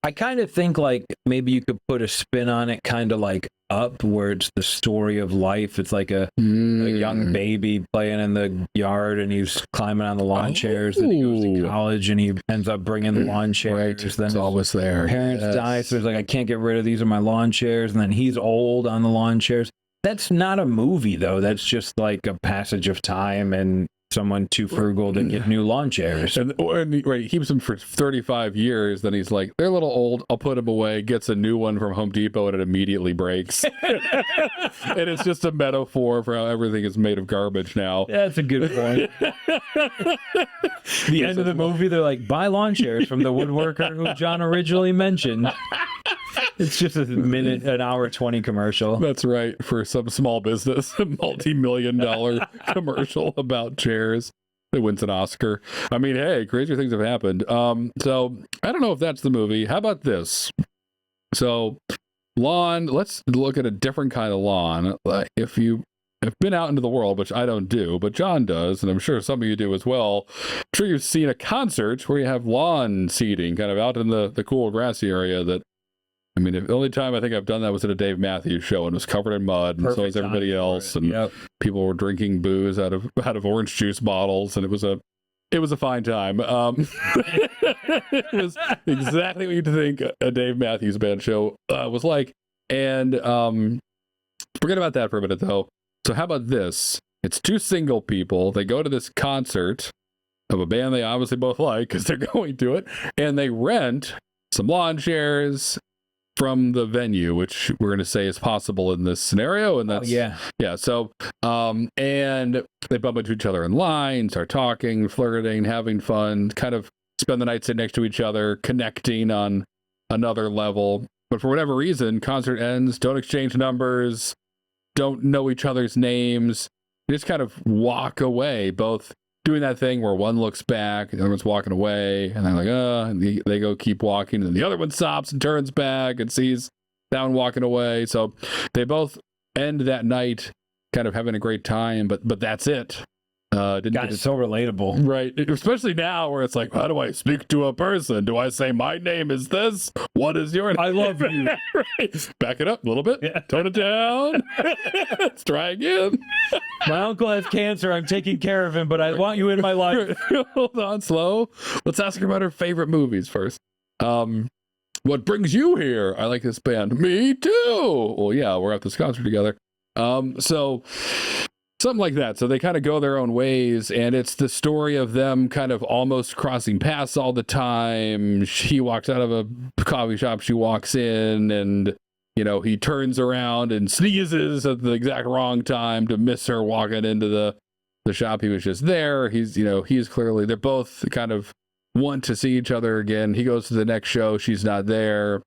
I kind of think like maybe you could put a spin on it, kind of like Up, where it's the story of life. It's like a young baby playing in the yard and he's climbing on the lawn chairs. Then he goes to college and he ends up bringing the lawn chairs. Right. Then it's always there. Parents die, so he's like, I can't get rid of these are my lawn chairs. And then he's old on the lawn chairs. That's not a movie, though. That's just like a passage of time and someone too frugal to get new lawn chairs. And right, he keeps them for 35 years. Then he's like, they're a little old. I'll put them away. Gets a new one from Home Depot and it immediately breaks. And it's just a metaphor for how everything is made of garbage now. That's a good point. The end of the movie, they're like, buy lawn chairs from the woodworker who John originally mentioned. It's just an hour 20 commercial. That's right. For some small business, a multi-million-dollar commercial about chairs that wins an Oscar. I mean, hey, crazier things have happened. So I don't know if that's the movie. How about this? So lawn, let's look at a different kind of lawn. If you have been out into the world, which I don't do, but John does, and I'm sure some of you do as well, I'm sure you've seen a concert where you have lawn seating kind of out in the cool grassy area that, I mean, the only time I think I've done that was at a Dave Matthews show and it was covered in mud, and so was everybody else, and people were drinking booze out of orange juice bottles, and it was a fine time. It was exactly what you'd think a Dave Matthews Band show was like. And forget about that for a minute, though. So how about this? It's two single people. They go to this concert of a band they obviously both like because they're going to it, and they rent some lawn chairs from the venue, which we're going to say is possible in this scenario. And that's, yeah. So, and they bump into each other in line, start talking, flirting, having fun, kind of spend the night sitting next to each other, connecting on another level. But for whatever reason, concert ends, don't exchange numbers, don't know each other's names, they just kind of walk away, both doing that thing where one looks back, the other one's walking away, and they're like, and they go keep walking, and the other one stops and turns back and sees that one walking away. So they both end that night kind of having a great time, but that's it. It's so relatable. Right. Especially now where it's like, how do I speak to a person? Do I say, my name is this? What is your name? I love you. Right. Back it up a little bit. Yeah. Tone it down. Let's try again. My uncle has cancer. I'm taking care of him, but I want you in my life. Hold on, slow. Let's ask her about her favorite movies first. What brings you here? I like this band. Me too. Well, yeah, we're at this concert together. So something like that. So they kind of go their own ways, and it's the story of them kind of almost crossing paths all the time. He walks out of a coffee shop, she walks in, and he turns around and sneezes at the exact wrong time to miss her walking into the shop. He was just there. He's clearly, they're both kind of want to see each other again. He goes to the next show, she's not there.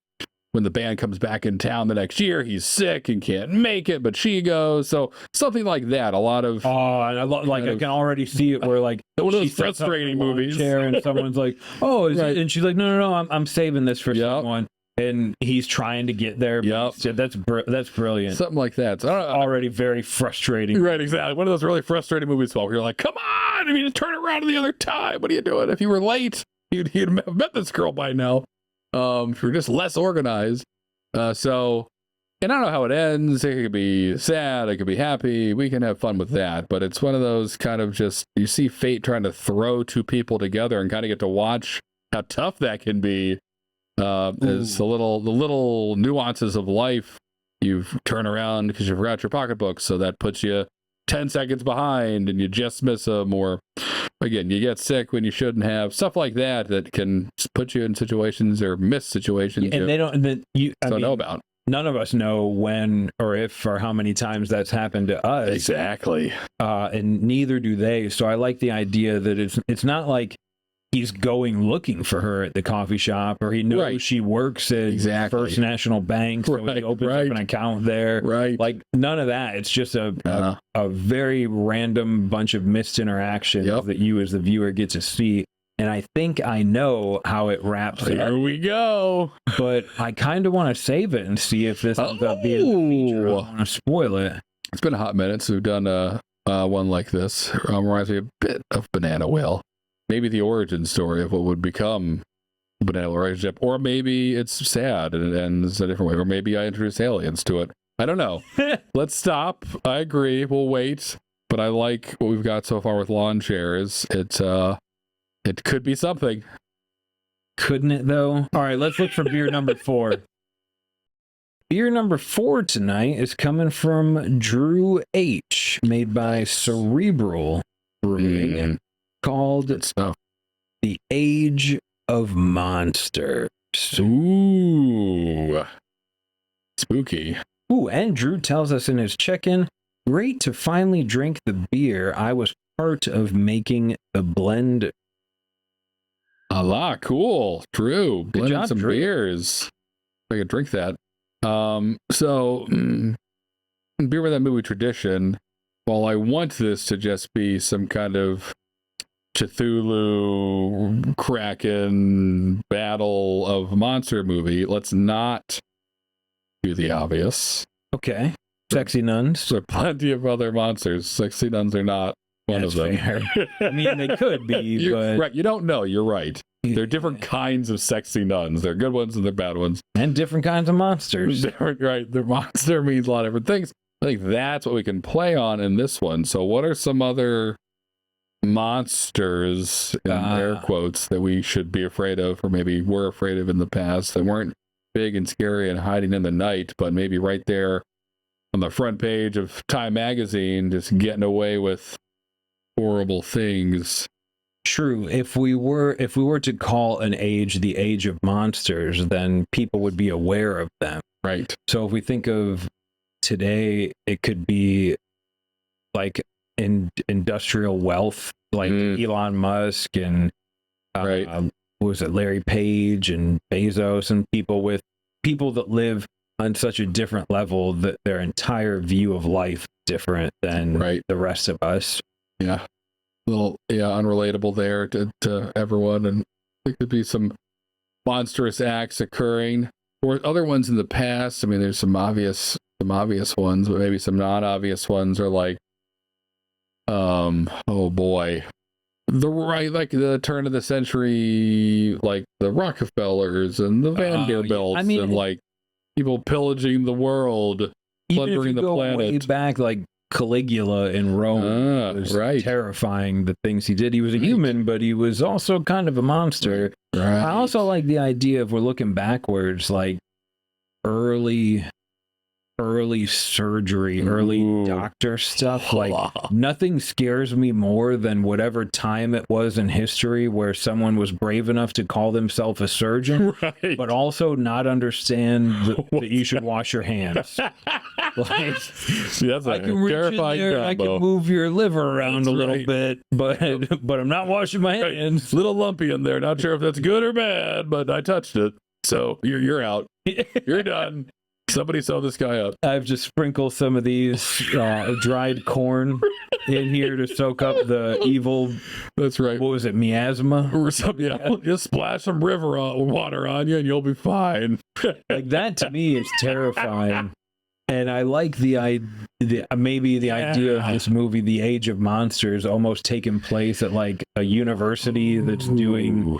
When the band comes back in town the next year, he's sick and can't make it, but she goes. So something like that. A lot of I can already see it where like one of those frustrating movies. Chair and someone's like, right. And she's like, no, I'm saving this for someone. And he's trying to get there. Yep. That's brilliant. Something like that. So already very frustrating. Right, exactly. One of those really frustrating movies where you're like, come on, I mean, turn around the other time. What are you doing? If you were late, you'd have met this girl by now. If you're just less organized. So And I don't know how it ends. It could be sad. It could be happy. We can have fun with that. But it's one of those kind of just, you see fate trying to throw two people together and kind of get to watch how tough that can be. Is the little nuances of life. You turn around because you forgot your pocketbook. So that puts you 10 seconds behind and you just miss them. Or again, you get sick when you shouldn't have. Stuff like that that can put you in situations or miss situations. And they don't know about. None of us know when or if or how many times that's happened to us. Exactly. And neither do they. So I like the idea that it's not like he's going looking for her at the coffee shop, or he knows she works at First National Bank, so he opens up an account there. Right. Like, none of that. It's just a very random bunch of missed interactions that you as the viewer get to see. And I think I know how it wraps up. There we go. But I kind of want to save it and see if this ends up being a feature. I don't want to spoil it. It's been a hot minute since we've done one like this. Reminds me a bit of Banana Whale. Maybe the origin story of what would become a Banana Whale relationship. Or maybe it's sad and it ends a different way. Or maybe I introduce aliens to it. I don't know. Let's stop. I agree. We'll wait. But I like what we've got so far with lawn chairs. It could be something. Couldn't it, though? All right, let's look for beer number 4. Beer number 4 tonight is coming from Drew H., made by Cerebral Brewing, called The Age of Monsters. Ooh. Spooky. Ooh, and Drew tells us in his check-in, great to finally drink the beer. I was part of making the blend. Cool. Drew, blending some beers. I could drink that. So, beer with that movie tradition, while I want this to just be some kind of Cthulhu, Kraken, battle of monster movie, let's not do the obvious. Okay. Sexy nuns. There are plenty of other monsters. Sexy nuns are not one of them. I mean, they could be, but... Right, you don't know. You're right. There are different kinds of sexy nuns. There are good ones and there are bad ones. And different kinds of monsters. Right. The monster means a lot of different things. I think that's what we can play on in this one. So what are some other monsters, in air quotes, that we should be afraid of, or maybe were afraid of in the past, that weren't big and scary and hiding in the night, but maybe right there on the front page of Time magazine, just getting away with horrible things? True. If we were to call an age the age of monsters, then people would be aware of them. Right. So if we think of today, it could be like industrial wealth, like Elon Musk and what was it, Larry Page and Bezos, and people that live on such a different level that their entire view of life is different than the rest of us. Yeah. A little unrelatable there to everyone, and there could be some monstrous acts occurring, or other ones in the past. I mean, there's some obvious ones, but maybe some non-obvious ones are like, oh boy, the turn of the century, like the Rockefellers and the Vanderbilts, and like people pillaging the world, plundering the planet. Way back, like Caligula in Rome was terrifying, the things he did. He was a human, but he was also kind of a monster. I also like the idea of, we're looking backwards, like early surgery, early doctor stuff. Like, nothing scares me more than whatever time it was in history where someone was brave enough to call themselves a surgeon, but also not understand that you should wash your hands. Like, see, that's a terrifying combo. I can move your liver around a little bit, but I'm not washing my hands. It's a little lumpy in there. Not sure if that's good or bad, but I touched it, so you're out. You're done. Somebody sew this guy up. I've just sprinkled some of these dried corn in here to soak up the evil. That's right. What was it, miasma? Or something. Yeah. Just splash some river water on you and you'll be fine. Like, that to me is terrifying. And I like the idea of this movie, The Age of Monsters, almost taking place at like a university that's doing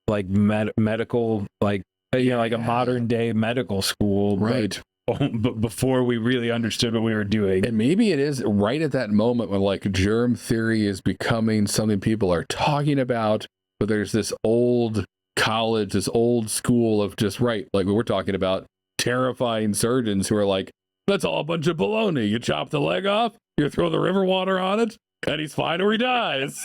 like medical, like, like a modern day medical school, right? before we really understood what we were doing. And maybe it is right at that moment when like germ theory is becoming something people are talking about, but there's this old college, this old school of just like we're talking about, terrifying surgeons who are like, that's all a bunch of baloney. You chop the leg off, you throw the river water on it, and he's fine or he dies.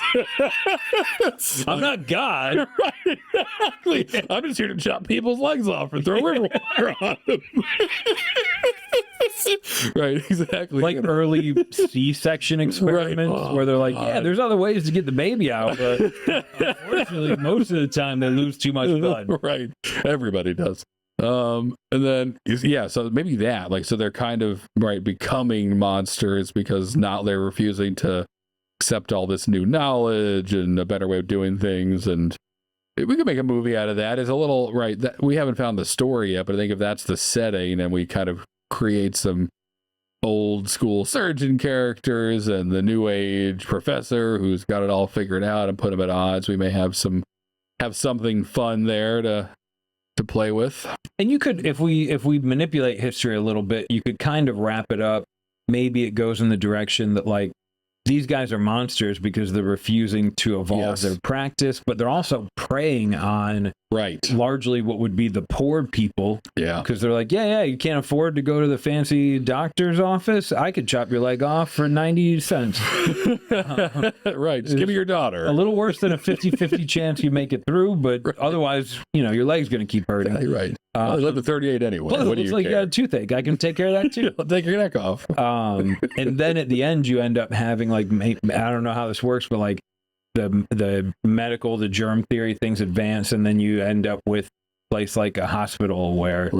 I'm not God. Right, exactly. I'm just here to chop people's legs off and throw river water on them. Right, exactly. Like early C-section experiments where they're like, yeah, there's other ways to get the baby out, but unfortunately, most of the time they lose too much blood. Right, everybody does. And then so maybe that, like, so they're kind of becoming monsters because now they're refusing to accept all this new knowledge and a better way of doing things. And we could make a movie out of that. It's a little that we haven't found the story yet, but I think if that's the setting and we kind of create some old school surgeon characters and the new age professor who's got it all figured out and put them at odds, we may have something fun there to play with. And you could, if we manipulate history a little bit, you could kind of wrap it up. Maybe it goes in the direction that like these guys are monsters because they're refusing to evolve their practice, but they're also preying on largely what would be the poor people. Yeah. Because they're like, you can't afford to go to the fancy doctor's office. I could chop your leg off for 90 cents. Right. Just give me your daughter. A little worse than a 50-50 chance you make it through, but otherwise, your leg's going to keep hurting. Yeah, right. I live to 38 anyway. Well, what do you care? You got a toothache. I can take care of that too. I'll take your neck off. And then at the end, you end up having like, I don't know how this works, but like the medical, the germ theory things advance, and then you end up with a place like a hospital where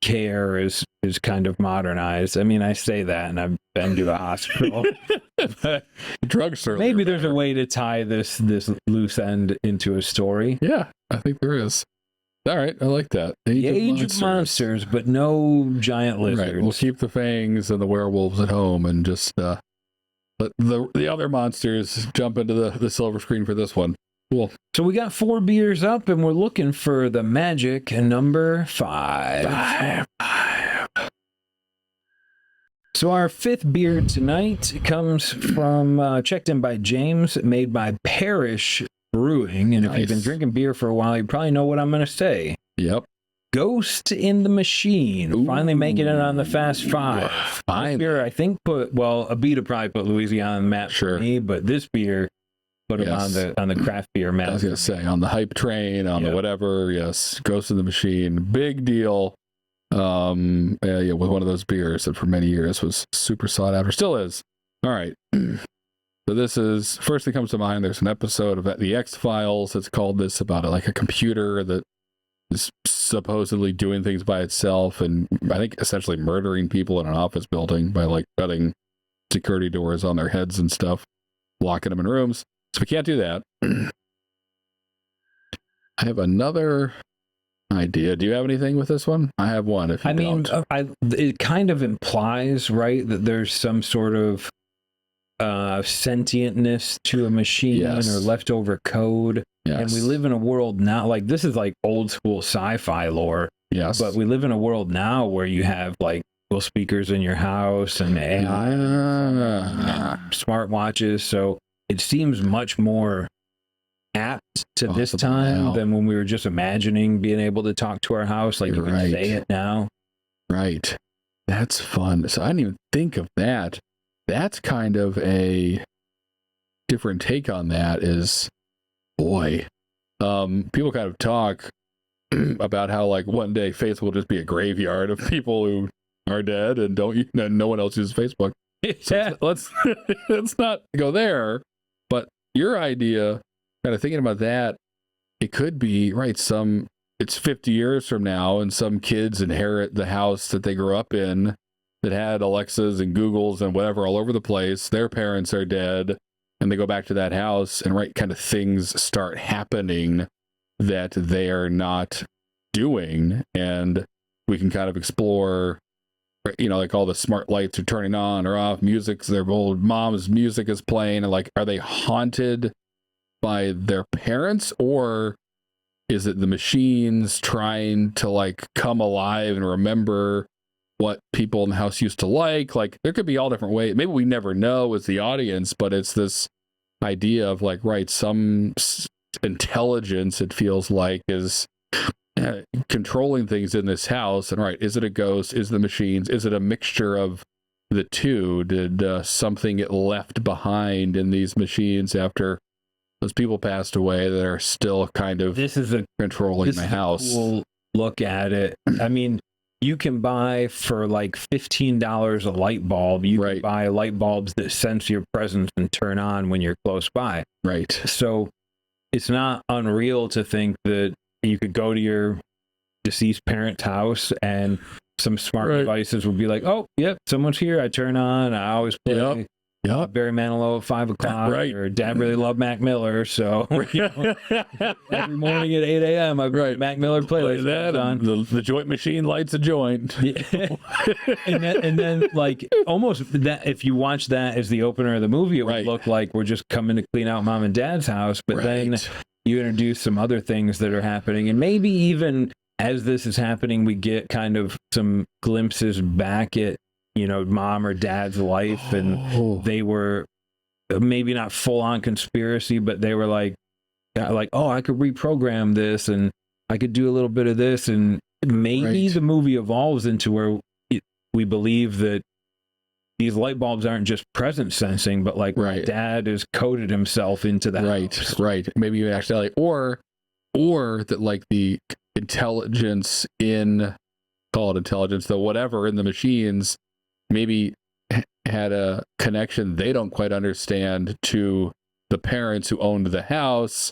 care is kind of modernized. I mean, I say that, and I've been to a hospital. Drugstore. Maybe there's a way to tie this loose end into a story. Yeah, I think there is. All right, I like that. Age of monsters, but no giant lizards. Right, we'll keep the fangs and the werewolves at home and just let the other monsters jump into the silver screen for this one. Cool. So we got 4 beers up, and we're looking for the magic number 5. So our 5th beer tonight comes from, checked in by James, made by Parish Brewing, and if you've been drinking beer for a while, you probably know what I'm going to say. Yep. Ghost in the Machine. Ooh. Finally making it on the Fast 5. This beer, I think, Abita probably put Louisiana on the map for me, but this beer put him on the craft beer map. I was going to say, on the hype train, on the whatever, Ghost in the Machine. Big deal. With one of those beers that for many years was super sought after. Still is. All right. So this is, first thing comes to mind, there's an episode of The X-Files that's called this, about like a computer that is supposedly doing things by itself, and I think essentially murdering people in an office building by like cutting security doors on their heads and stuff, locking them in rooms. So we can't do that. I have another idea. Do you have anything with this one? I have one. If you don't. It kind of implies, that there's some sort of sentientness to a machine or leftover code. Yes. And we live in a world now, like this is like old school sci-fi lore. Yes. But we live in a world now where you have like Google speakers in your house and AI and smartwatches. So it seems much more apt to this time than when we were just imagining being able to talk to our house. Like you can say it now. Right. That's fun. So I didn't even think of that. That's kind of a different take on that is, boy, people kind of talk about how like one day Facebook will just be a graveyard of people who are dead and no one else uses Facebook. So let's not go there. But your idea, kind of thinking about that, it could be, it's 50 years from now and some kids inherit the house that they grew up in that had Alexas and Googles and whatever all over the place. Their parents are dead and they go back to that house and kind of things start happening that they are not doing. And we can kind of explore, like all the smart lights are turning on or off, their old mom's music is playing, and like, are they haunted by their parents, or is it the machines trying to like come alive and remember what people in the house used to like. Like there could be all different ways. Maybe we never know as the audience, but it's this idea of like, right, some intelligence, it feels like, is controlling things in this house. And right, is it a ghost? Is it the machines? Is it a mixture of the two? Did something get left behind in these machines after those people passed away that are still kind of controlling the house? Cool look at it. I mean, you can buy for like $15 a light bulb. You can buy light bulbs that sense your presence and turn on when you're close by. Right. So it's not unreal to think that you could go to your deceased parent's house and some smart devices will be like, oh, yep, someone's here. I turn on. I always play Barry Manilow at 5 o'clock. Or Dad really loved Mac Miller. So every morning at 8 a.m., I've got Mac Miller playlist that on. The joint machine lights a joint. and then like almost that, if you watch that as the opener of the movie, it would look like we're just coming to clean out Mom and Dad's house. But then you introduce some other things that are happening, and maybe even as this is happening, we get kind of some glimpses back at, you know, Mom or Dad's life, and they were maybe not full on conspiracy, but they were like, oh, I could reprogram this, and I could do a little bit of this, and maybe the movie evolves into where we believe that these light bulbs aren't just present sensing, but like Dad has coded himself into the house. Maybe even actually, or that like the intelligence in, call it intelligence, though, whatever, in the machines maybe had a connection they don't quite understand to the parents who owned the house,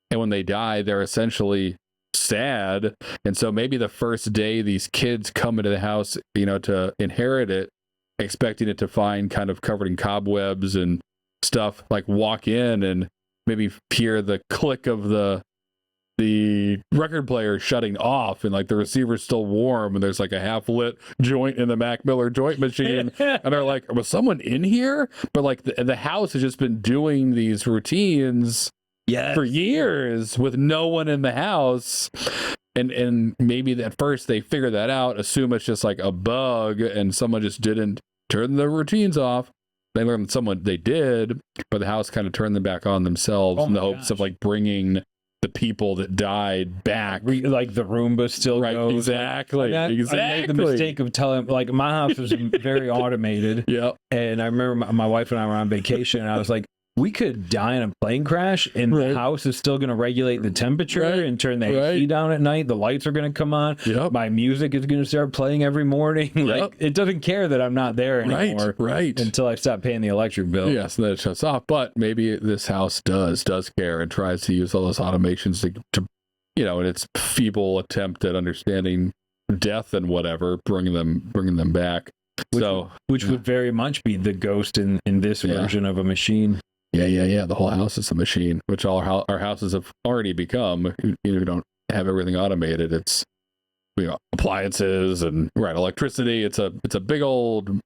and when they die they're essentially sad, and so maybe the first day these kids come into the house, you know, to inherit it, expecting it to find kind of covered in cobwebs and stuff, like walk in and maybe hear the click of the record player shutting off, and like the receiver's still warm, and there's like a half-lit joint in the Mac Miller joint machine, and they're like, was someone in here? But like the house has just been doing these routines for years with no one in the house, and maybe at first they figure that out, assume it's just like a bug and someone just didn't turn the routines off. They learned that they did, but the house kind of turned them back on themselves in the hopes of like bringing the people that died back. Like the Roomba still goes. Exactly. I made the mistake of telling, like, my house was very automated. And I remember my wife and I were on vacation, and I was like, we could die in a plane crash, and the house is still going to regulate the temperature and turn the AC down at night. The lights are going to come on. My music is going to start playing every morning. Like, it doesn't care that I'm not there anymore. Until I stop paying the electric bill. Yes, and then it shuts off. But maybe this house does care and tries to use all those automations to you know, in its feeble attempt at understanding death and whatever, bringing them back. Which would very much be the ghost in this version of a machine. Yeah. The whole house is a machine, which all our houses have already become. You know, we don't have everything automated. It's, you know, appliances and electricity. It's a big old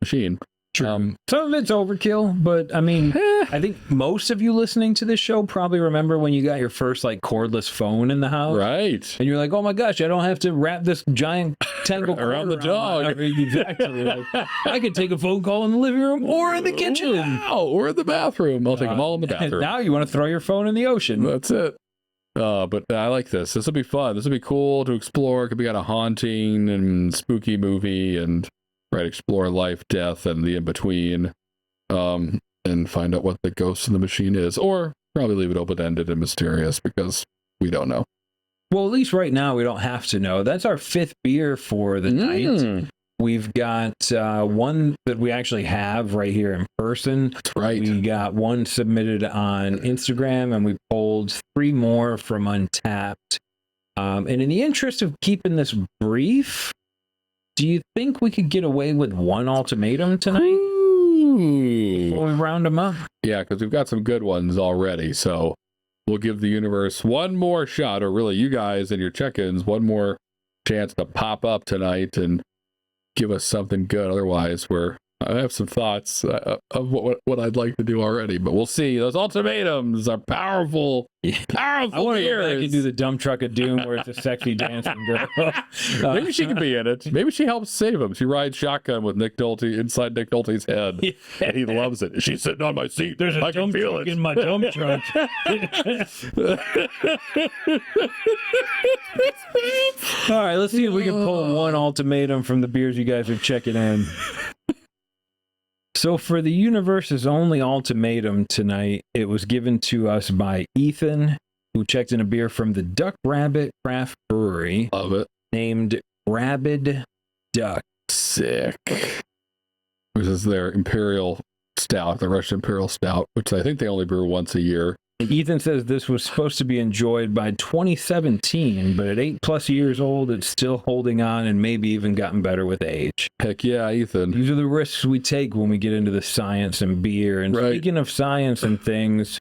machine. Some of it's overkill, but I mean, I think most of you listening to this show probably remember when you got your first like cordless phone in the house, and you're like, "Oh my gosh, I don't have to wrap this giant tangle around the dog." Exactly. Like, I could take a phone call in the living room or in the kitchen, or in the bathroom. I'll take them all in the bathroom. Now you want to throw your phone in the ocean. That's it. But I like this. This will be fun. This will be cool to explore. It could be kind of haunting and spooky movie, and explore life, death, and the in-between, and find out what the ghost in the machine is, or probably leave it open-ended and mysterious because we don't know. Well, at least right now we don't have to know. That's our 5th beer for the night. We've got one that we actually have right here in person. That's right. We got one submitted on Instagram, and we pulled 3 more from Untapped. And in the interest of keeping this brief, do you think we could get away with one ultimatum tonight? Before we round them up? Yeah, because we've got some good ones already. So we'll give the universe one more shot, or really you guys and your check-ins, one more chance to pop up tonight and give us something good. Otherwise, we're I have some thoughts of what I'd like to do already, but we'll see. Those ultimatums are powerful. Powerful. I want to go back and do the dump truck of doom where it's a sexy dancing girl. Maybe she can be in it. Maybe she helps save him. She rides shotgun with Nick Nolte inside Nick Nolte's head, and he loves it. She's sitting on my seat. There's a dump truck in my dump truck. All right, let's see if we can pull one ultimatum from the beers you guys are checking in. So for the universe's only ultimatum tonight, it was given to us by Ethan, who checked in a beer from the Duck Rabbit Craft Brewery. Love it. Named Rabid Duck. Sick. This is their Imperial Stout, the Russian Imperial Stout, which I think they only brew once a year. Ethan says this was supposed to be enjoyed by 2017, but at 8+ years old, it's still holding on and maybe even gotten better with age. Heck yeah, Ethan. These are the risks we take when we get into the science and beer. And speaking of science and things,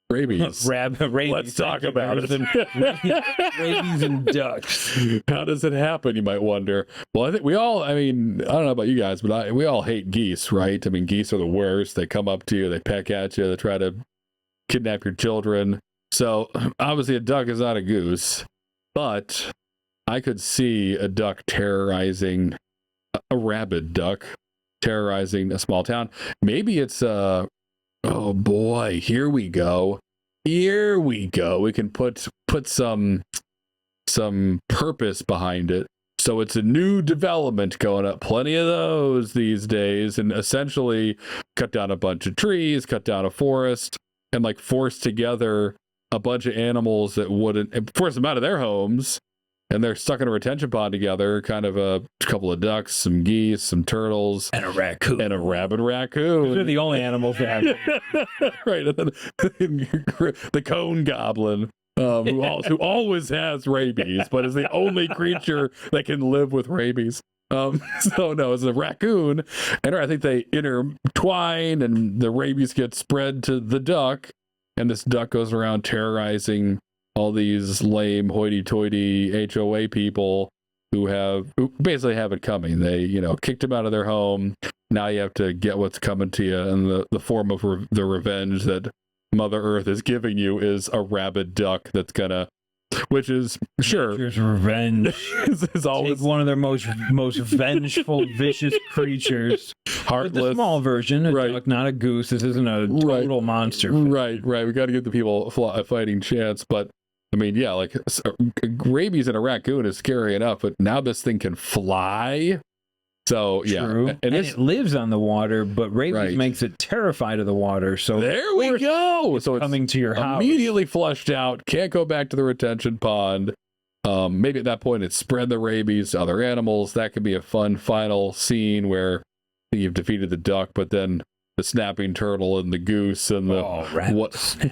rabies. Rabies. Let's talk about it. Rabies and ducks. How does it happen, you might wonder? Well, I think we all, I don't know about you guys, but we all hate geese, right? I mean, geese are the worst. They come up to you, they peck at you, they try to kidnap your children. So obviously a duck is not a goose, but I could see a duck terrorizing a rabid duck terrorizing a small town. Maybe it's oh boy, here we go. We can put some purpose behind it. So it's a new development going up. Plenty of those these days, and essentially cut down a bunch of trees, cut down a forest, and like force together a bunch of animals that wouldn't force them out of their homes, and they're stuck in a retention pond together, kind of a couple of ducks, some geese, some turtles, and a raccoon. And a rabid raccoon. Those are the only animals that have right. And then the cone goblin, who always has rabies, but is the only creature that can live with rabies. So no, it's a raccoon, and I think they intertwine, and the rabies get spread to the duck, and this duck goes around terrorizing all these lame hoity-toity HOA people who basically have it coming. They, kicked them out of their home. Now you have to get what's coming to you, and the form of the revenge that Mother Earth is giving you is a rabid duck that's gonna. Which is sure. Nature's revenge is always take one of their most vengeful, vicious creatures. Heartless. With a small version, a duck, not a goose. This isn't a total monster. Right. We got to give the people a fighting chance. But I mean, yeah, like rabies in a raccoon is scary enough, but now this thing can fly. So yeah, true. And it lives on the water, but rabies makes it terrified of the water. So there we go. So it's coming to your house, immediately flushed out. Can't go back to the retention pond. Maybe at that point it spread the rabies to other animals. That could be a fun final scene where you've defeated the duck, but then the snapping turtle and the goose and the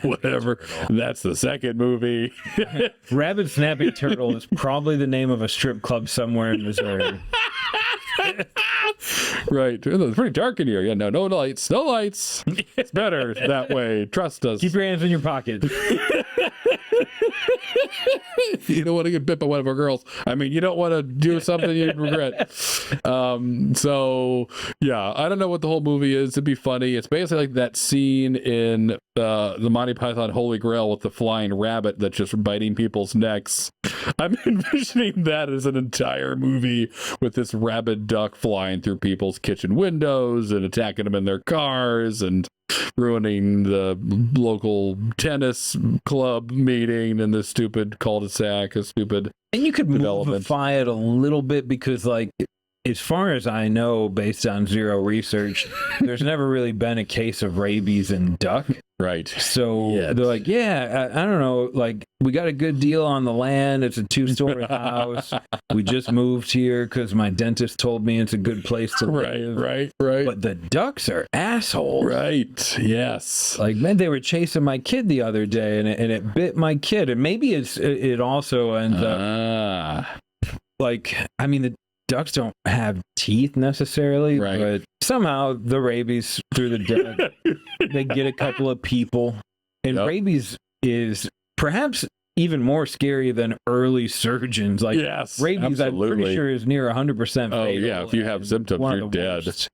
whatever. That's the second movie. Rabid snapping turtle is probably the name of a strip club somewhere in Missouri. Right. It's pretty dark in here. Yeah, no lights. No lights. It's better that way. Trust us. Keep your hands in your pocket. You don't want to get bit by one of our girls. I mean, you don't want to do something you'd regret. So, yeah, I don't know what the whole movie is. It'd be funny. It's basically like that scene in the Monty Python Holy Grail with the flying rabbit that's just biting people's necks. I'm envisioning that as an entire movie with this rabid duck flying through people's kitchen windows and attacking them in their cars and ruining the local tennis club meeting in this stupid cul-de-sac, a stupid and you could modify it a little bit because, like, as far as I know, based on zero research, there's never really been a case of rabies in duck. Right. So they're like, I don't know, like, we got a good deal on the land. It's a 2-story house. We just moved here because my dentist told me it's a good place to live. Right. But the ducks are assholes. Right. Yes. Like, man, they were chasing my kid the other day, and it bit my kid. And maybe it also ends up, like, I mean, the ducks don't have teeth necessarily, but somehow the rabies through the duck, they get a couple of people. And rabies is perhaps even more scary than early surgeons. Like, rabies, absolutely. I'm pretty sure is near 100% fatal. Oh, yeah. If you have symptoms, you're dead.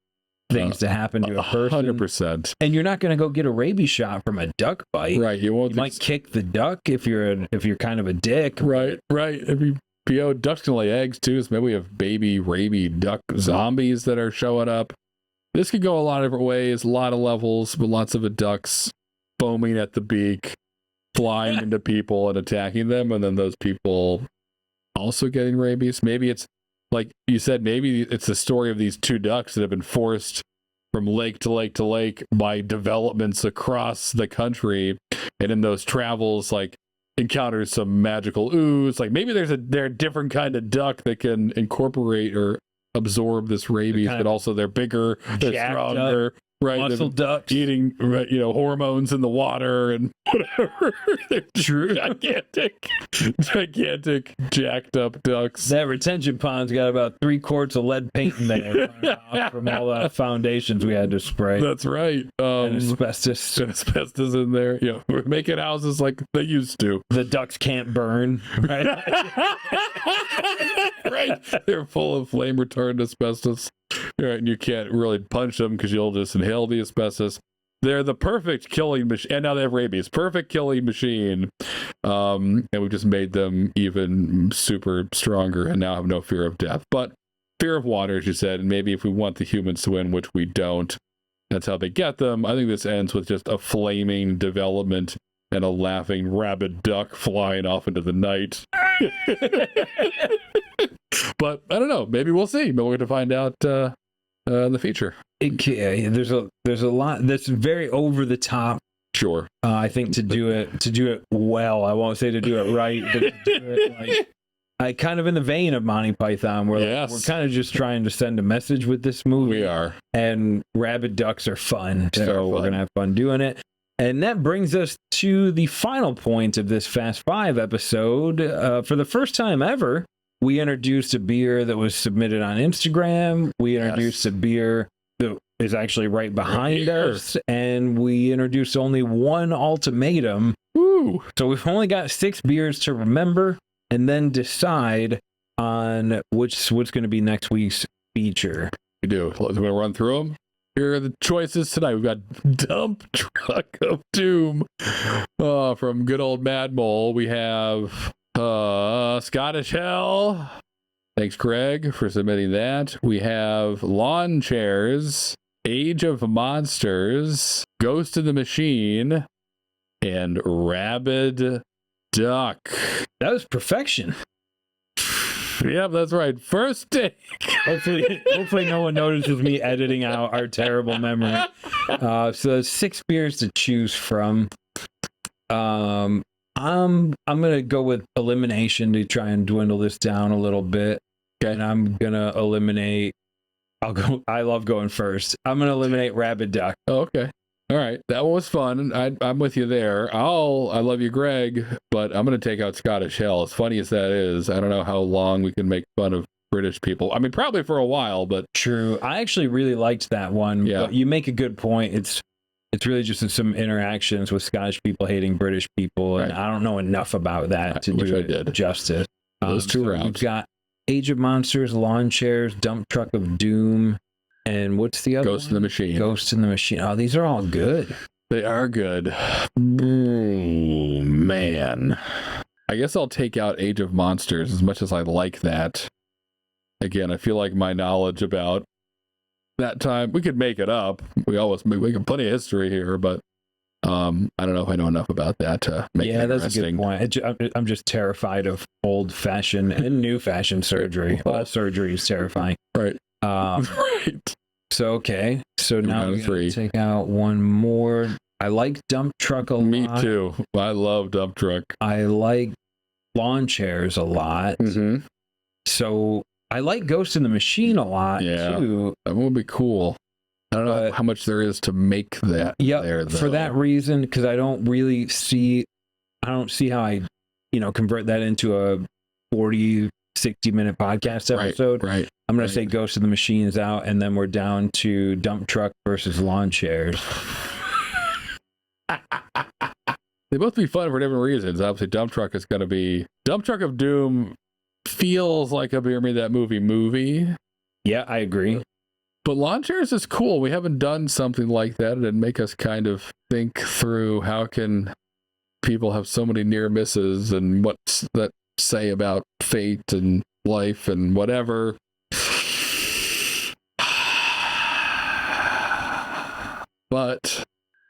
things to happen to a person. 100%. And you're not going to go get a rabies shot from a duck bite. Right. You might kick the duck if you're kind of a dick. Right. If you ducks can lay eggs too, so maybe we have baby rabies duck zombies that are showing up. This could go a lot of different ways, a lot of levels, but lots of ducks foaming at the beak, flying into people and attacking them, and then those people also getting rabies. Maybe it's like you said, maybe it's the story of these two ducks that have been forced from lake to lake to lake by developments across the country, and in those travels, like encounters some magical ooze. Like maybe they're a different kind of duck that can incorporate or absorb this rabies, but also they're bigger, they're stronger, right? Muscle ducks eating, right, hormones in the water and whatever. They're true, gigantic, jacked up ducks. That retention pond's got about 3 quarts of lead paint in there from all the foundations we had to spray. That's right. And asbestos in there. We're making houses like they used to. The ducks can't burn, right? Right. They're full of flame retardant asbestos. Right, and you can't really punch them because you'll just inhale the asbestos. They're the perfect killing machine, and now they have rabies. Perfect killing machine. And we've just made them even super stronger and now have no fear of death. But fear of water, as you said, and maybe if we want the humans to win, which we don't, that's how they get them. I think this ends with just a flaming development and a laughing rabid duck flying off into the night. But I don't know. Maybe we'll see. But we're going to find out in the future. There's a lot that's very over the top. Sure. I think to do it well. I won't say to do it right, but to do it kind of in the vein of Monty Python, where we're kind of just trying to send a message with this movie. We are. And rabid ducks are fun, so we're gonna have fun doing it. And that brings us to the final point of this Fast Five episode. For the first time ever, we introduced a beer that was submitted on Instagram. We introduced a beer that is actually right behind us. And we introduced only one ultimatum. Ooh. So we've only got 6 beers to remember and then decide on what's going to be next week's feature. We do. We're going to run through them. Here are the choices tonight. We've got Dump Truck of Doom from good old Mad Mole. We have Scottish Hell. Thanks, Greg, for submitting that. We have Lawn Chairs, Age of Monsters, Ghost in the Machine, and Rabid Duck. That was perfection. Yep, that's right. First take. Hopefully no one notices me editing out our terrible memory. So there's 6 beers to choose from. I'm gonna go with elimination to try and dwindle this down a little bit. Okay. And I'm gonna eliminate. I love going first. I'm gonna eliminate Rabid Duck. Oh, okay. All right, that one was fun. I'm with you there. I love you, Greg, but I'm going to take out Scottish Hell. As funny as that is, I don't know how long we can make fun of British people. I mean, probably for a while, but... True. I actually really liked that one. Yeah. But you make a good point. It's really just some interactions with Scottish people hating British people, and I don't know enough about that to do it justice. Those 2 rounds. We've got Age of Monsters, Lawn Chairs, Dump Truck of Doom, and what's the other Ghost in the Machine. Ghost in the Machine. Oh, these are all good. They are good. Ooh, man. I guess I'll take out Age of Monsters as much as I like that. Again, I feel like my knowledge about that time, we could make it up. We have plenty of history here, but I don't know if I know enough about that to make it interesting. That's a good point. I'm just terrified of old-fashioned and new-fashioned surgery. All surgery is terrifying. Right. Right. So now we gotta take out one more. I like Dump Truck a lot. Me too. I love Dump Truck. I like Lawn Chairs a lot. Mm-hmm. So I like Ghost in the Machine a lot too. That would be cool. I don't know how much there is to make that there, though. For that reason, because I don't see how I convert that into a 40-60 minute podcast episode. Right. I'm going to say Ghost in the Machine is out, and then we're down to Dump Truck versus Lawn Chairs. They both be fun for different reasons. Obviously, Dump Truck is going to be... Dump Truck of Doom feels like a Beer Me That Movie. Yeah, I agree. But lawn chairs is cool. We haven't done something like that, and it'd make us kind of think through how can people have so many near misses and what's that say about fate and life and whatever. But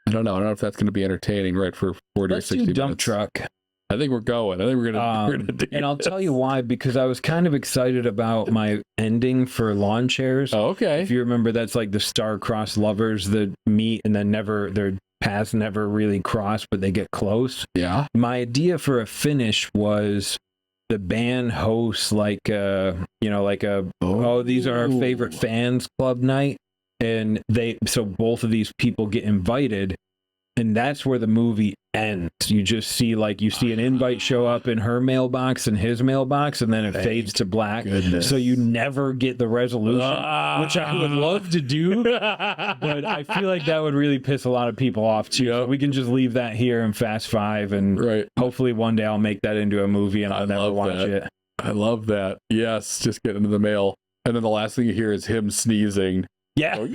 I don't know. I don't know if that's going to be entertaining, right, for 40 Let's or 60 do dump minutes. truck. I think we're going. I think we're going to do And I'll this. tell you why, because I was kind of excited about my ending for lawn chairs. Oh, okay. If you remember, that's like the star-crossed lovers that meet and then their paths never really cross, but they get close. Yeah. My idea for a finish was the band hosts like these are our favorite fans club night, and so both of these people get invited, and that's where the movie ends. You just see an invite show up in her mailbox and his mailbox, and then it fades to black. Goodness. So you never get the resolution, which I would love to do, but I feel like that would really piss a lot of people off too. So we can just leave that here in Fast Five, and hopefully one day I'll make that into a movie and I'll never watch it. I love that. Yes, just get into the mail. And then the last thing you hear is him sneezing. Yeah. Oh,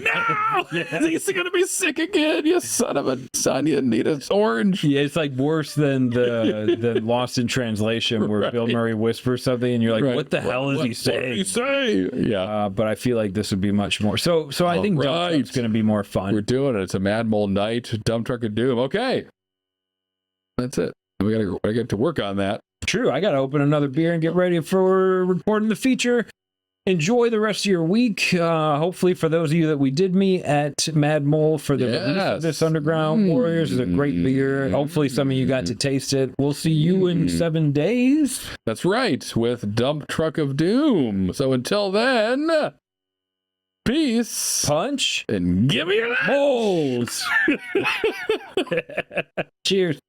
no! He's going to be sick again, you son of a son. You need an orange. Yeah, it's like worse than the Lost in Translation where Bill Murray whispers something and you're like, what the hell is he saying? What did he say? Yeah. But I feel like this would be much more. So I think Dump Truck's going to be more fun. We're doing it. It's a Mad Mole night. Dump Truck of Doom. Okay. That's it. We gotta get to work on that. True. I got to open another beer and get ready for recording the feature. Enjoy the rest of your week. Hopefully, for those of you that we did meet at Mad Mole for the release of this Underground Warriors, is a great beer. Hopefully, some of you got to taste it. We'll see you in 7 days. That's right, with Dump Truck of Doom. So until then, peace, punch, and give me your moles. Cheers.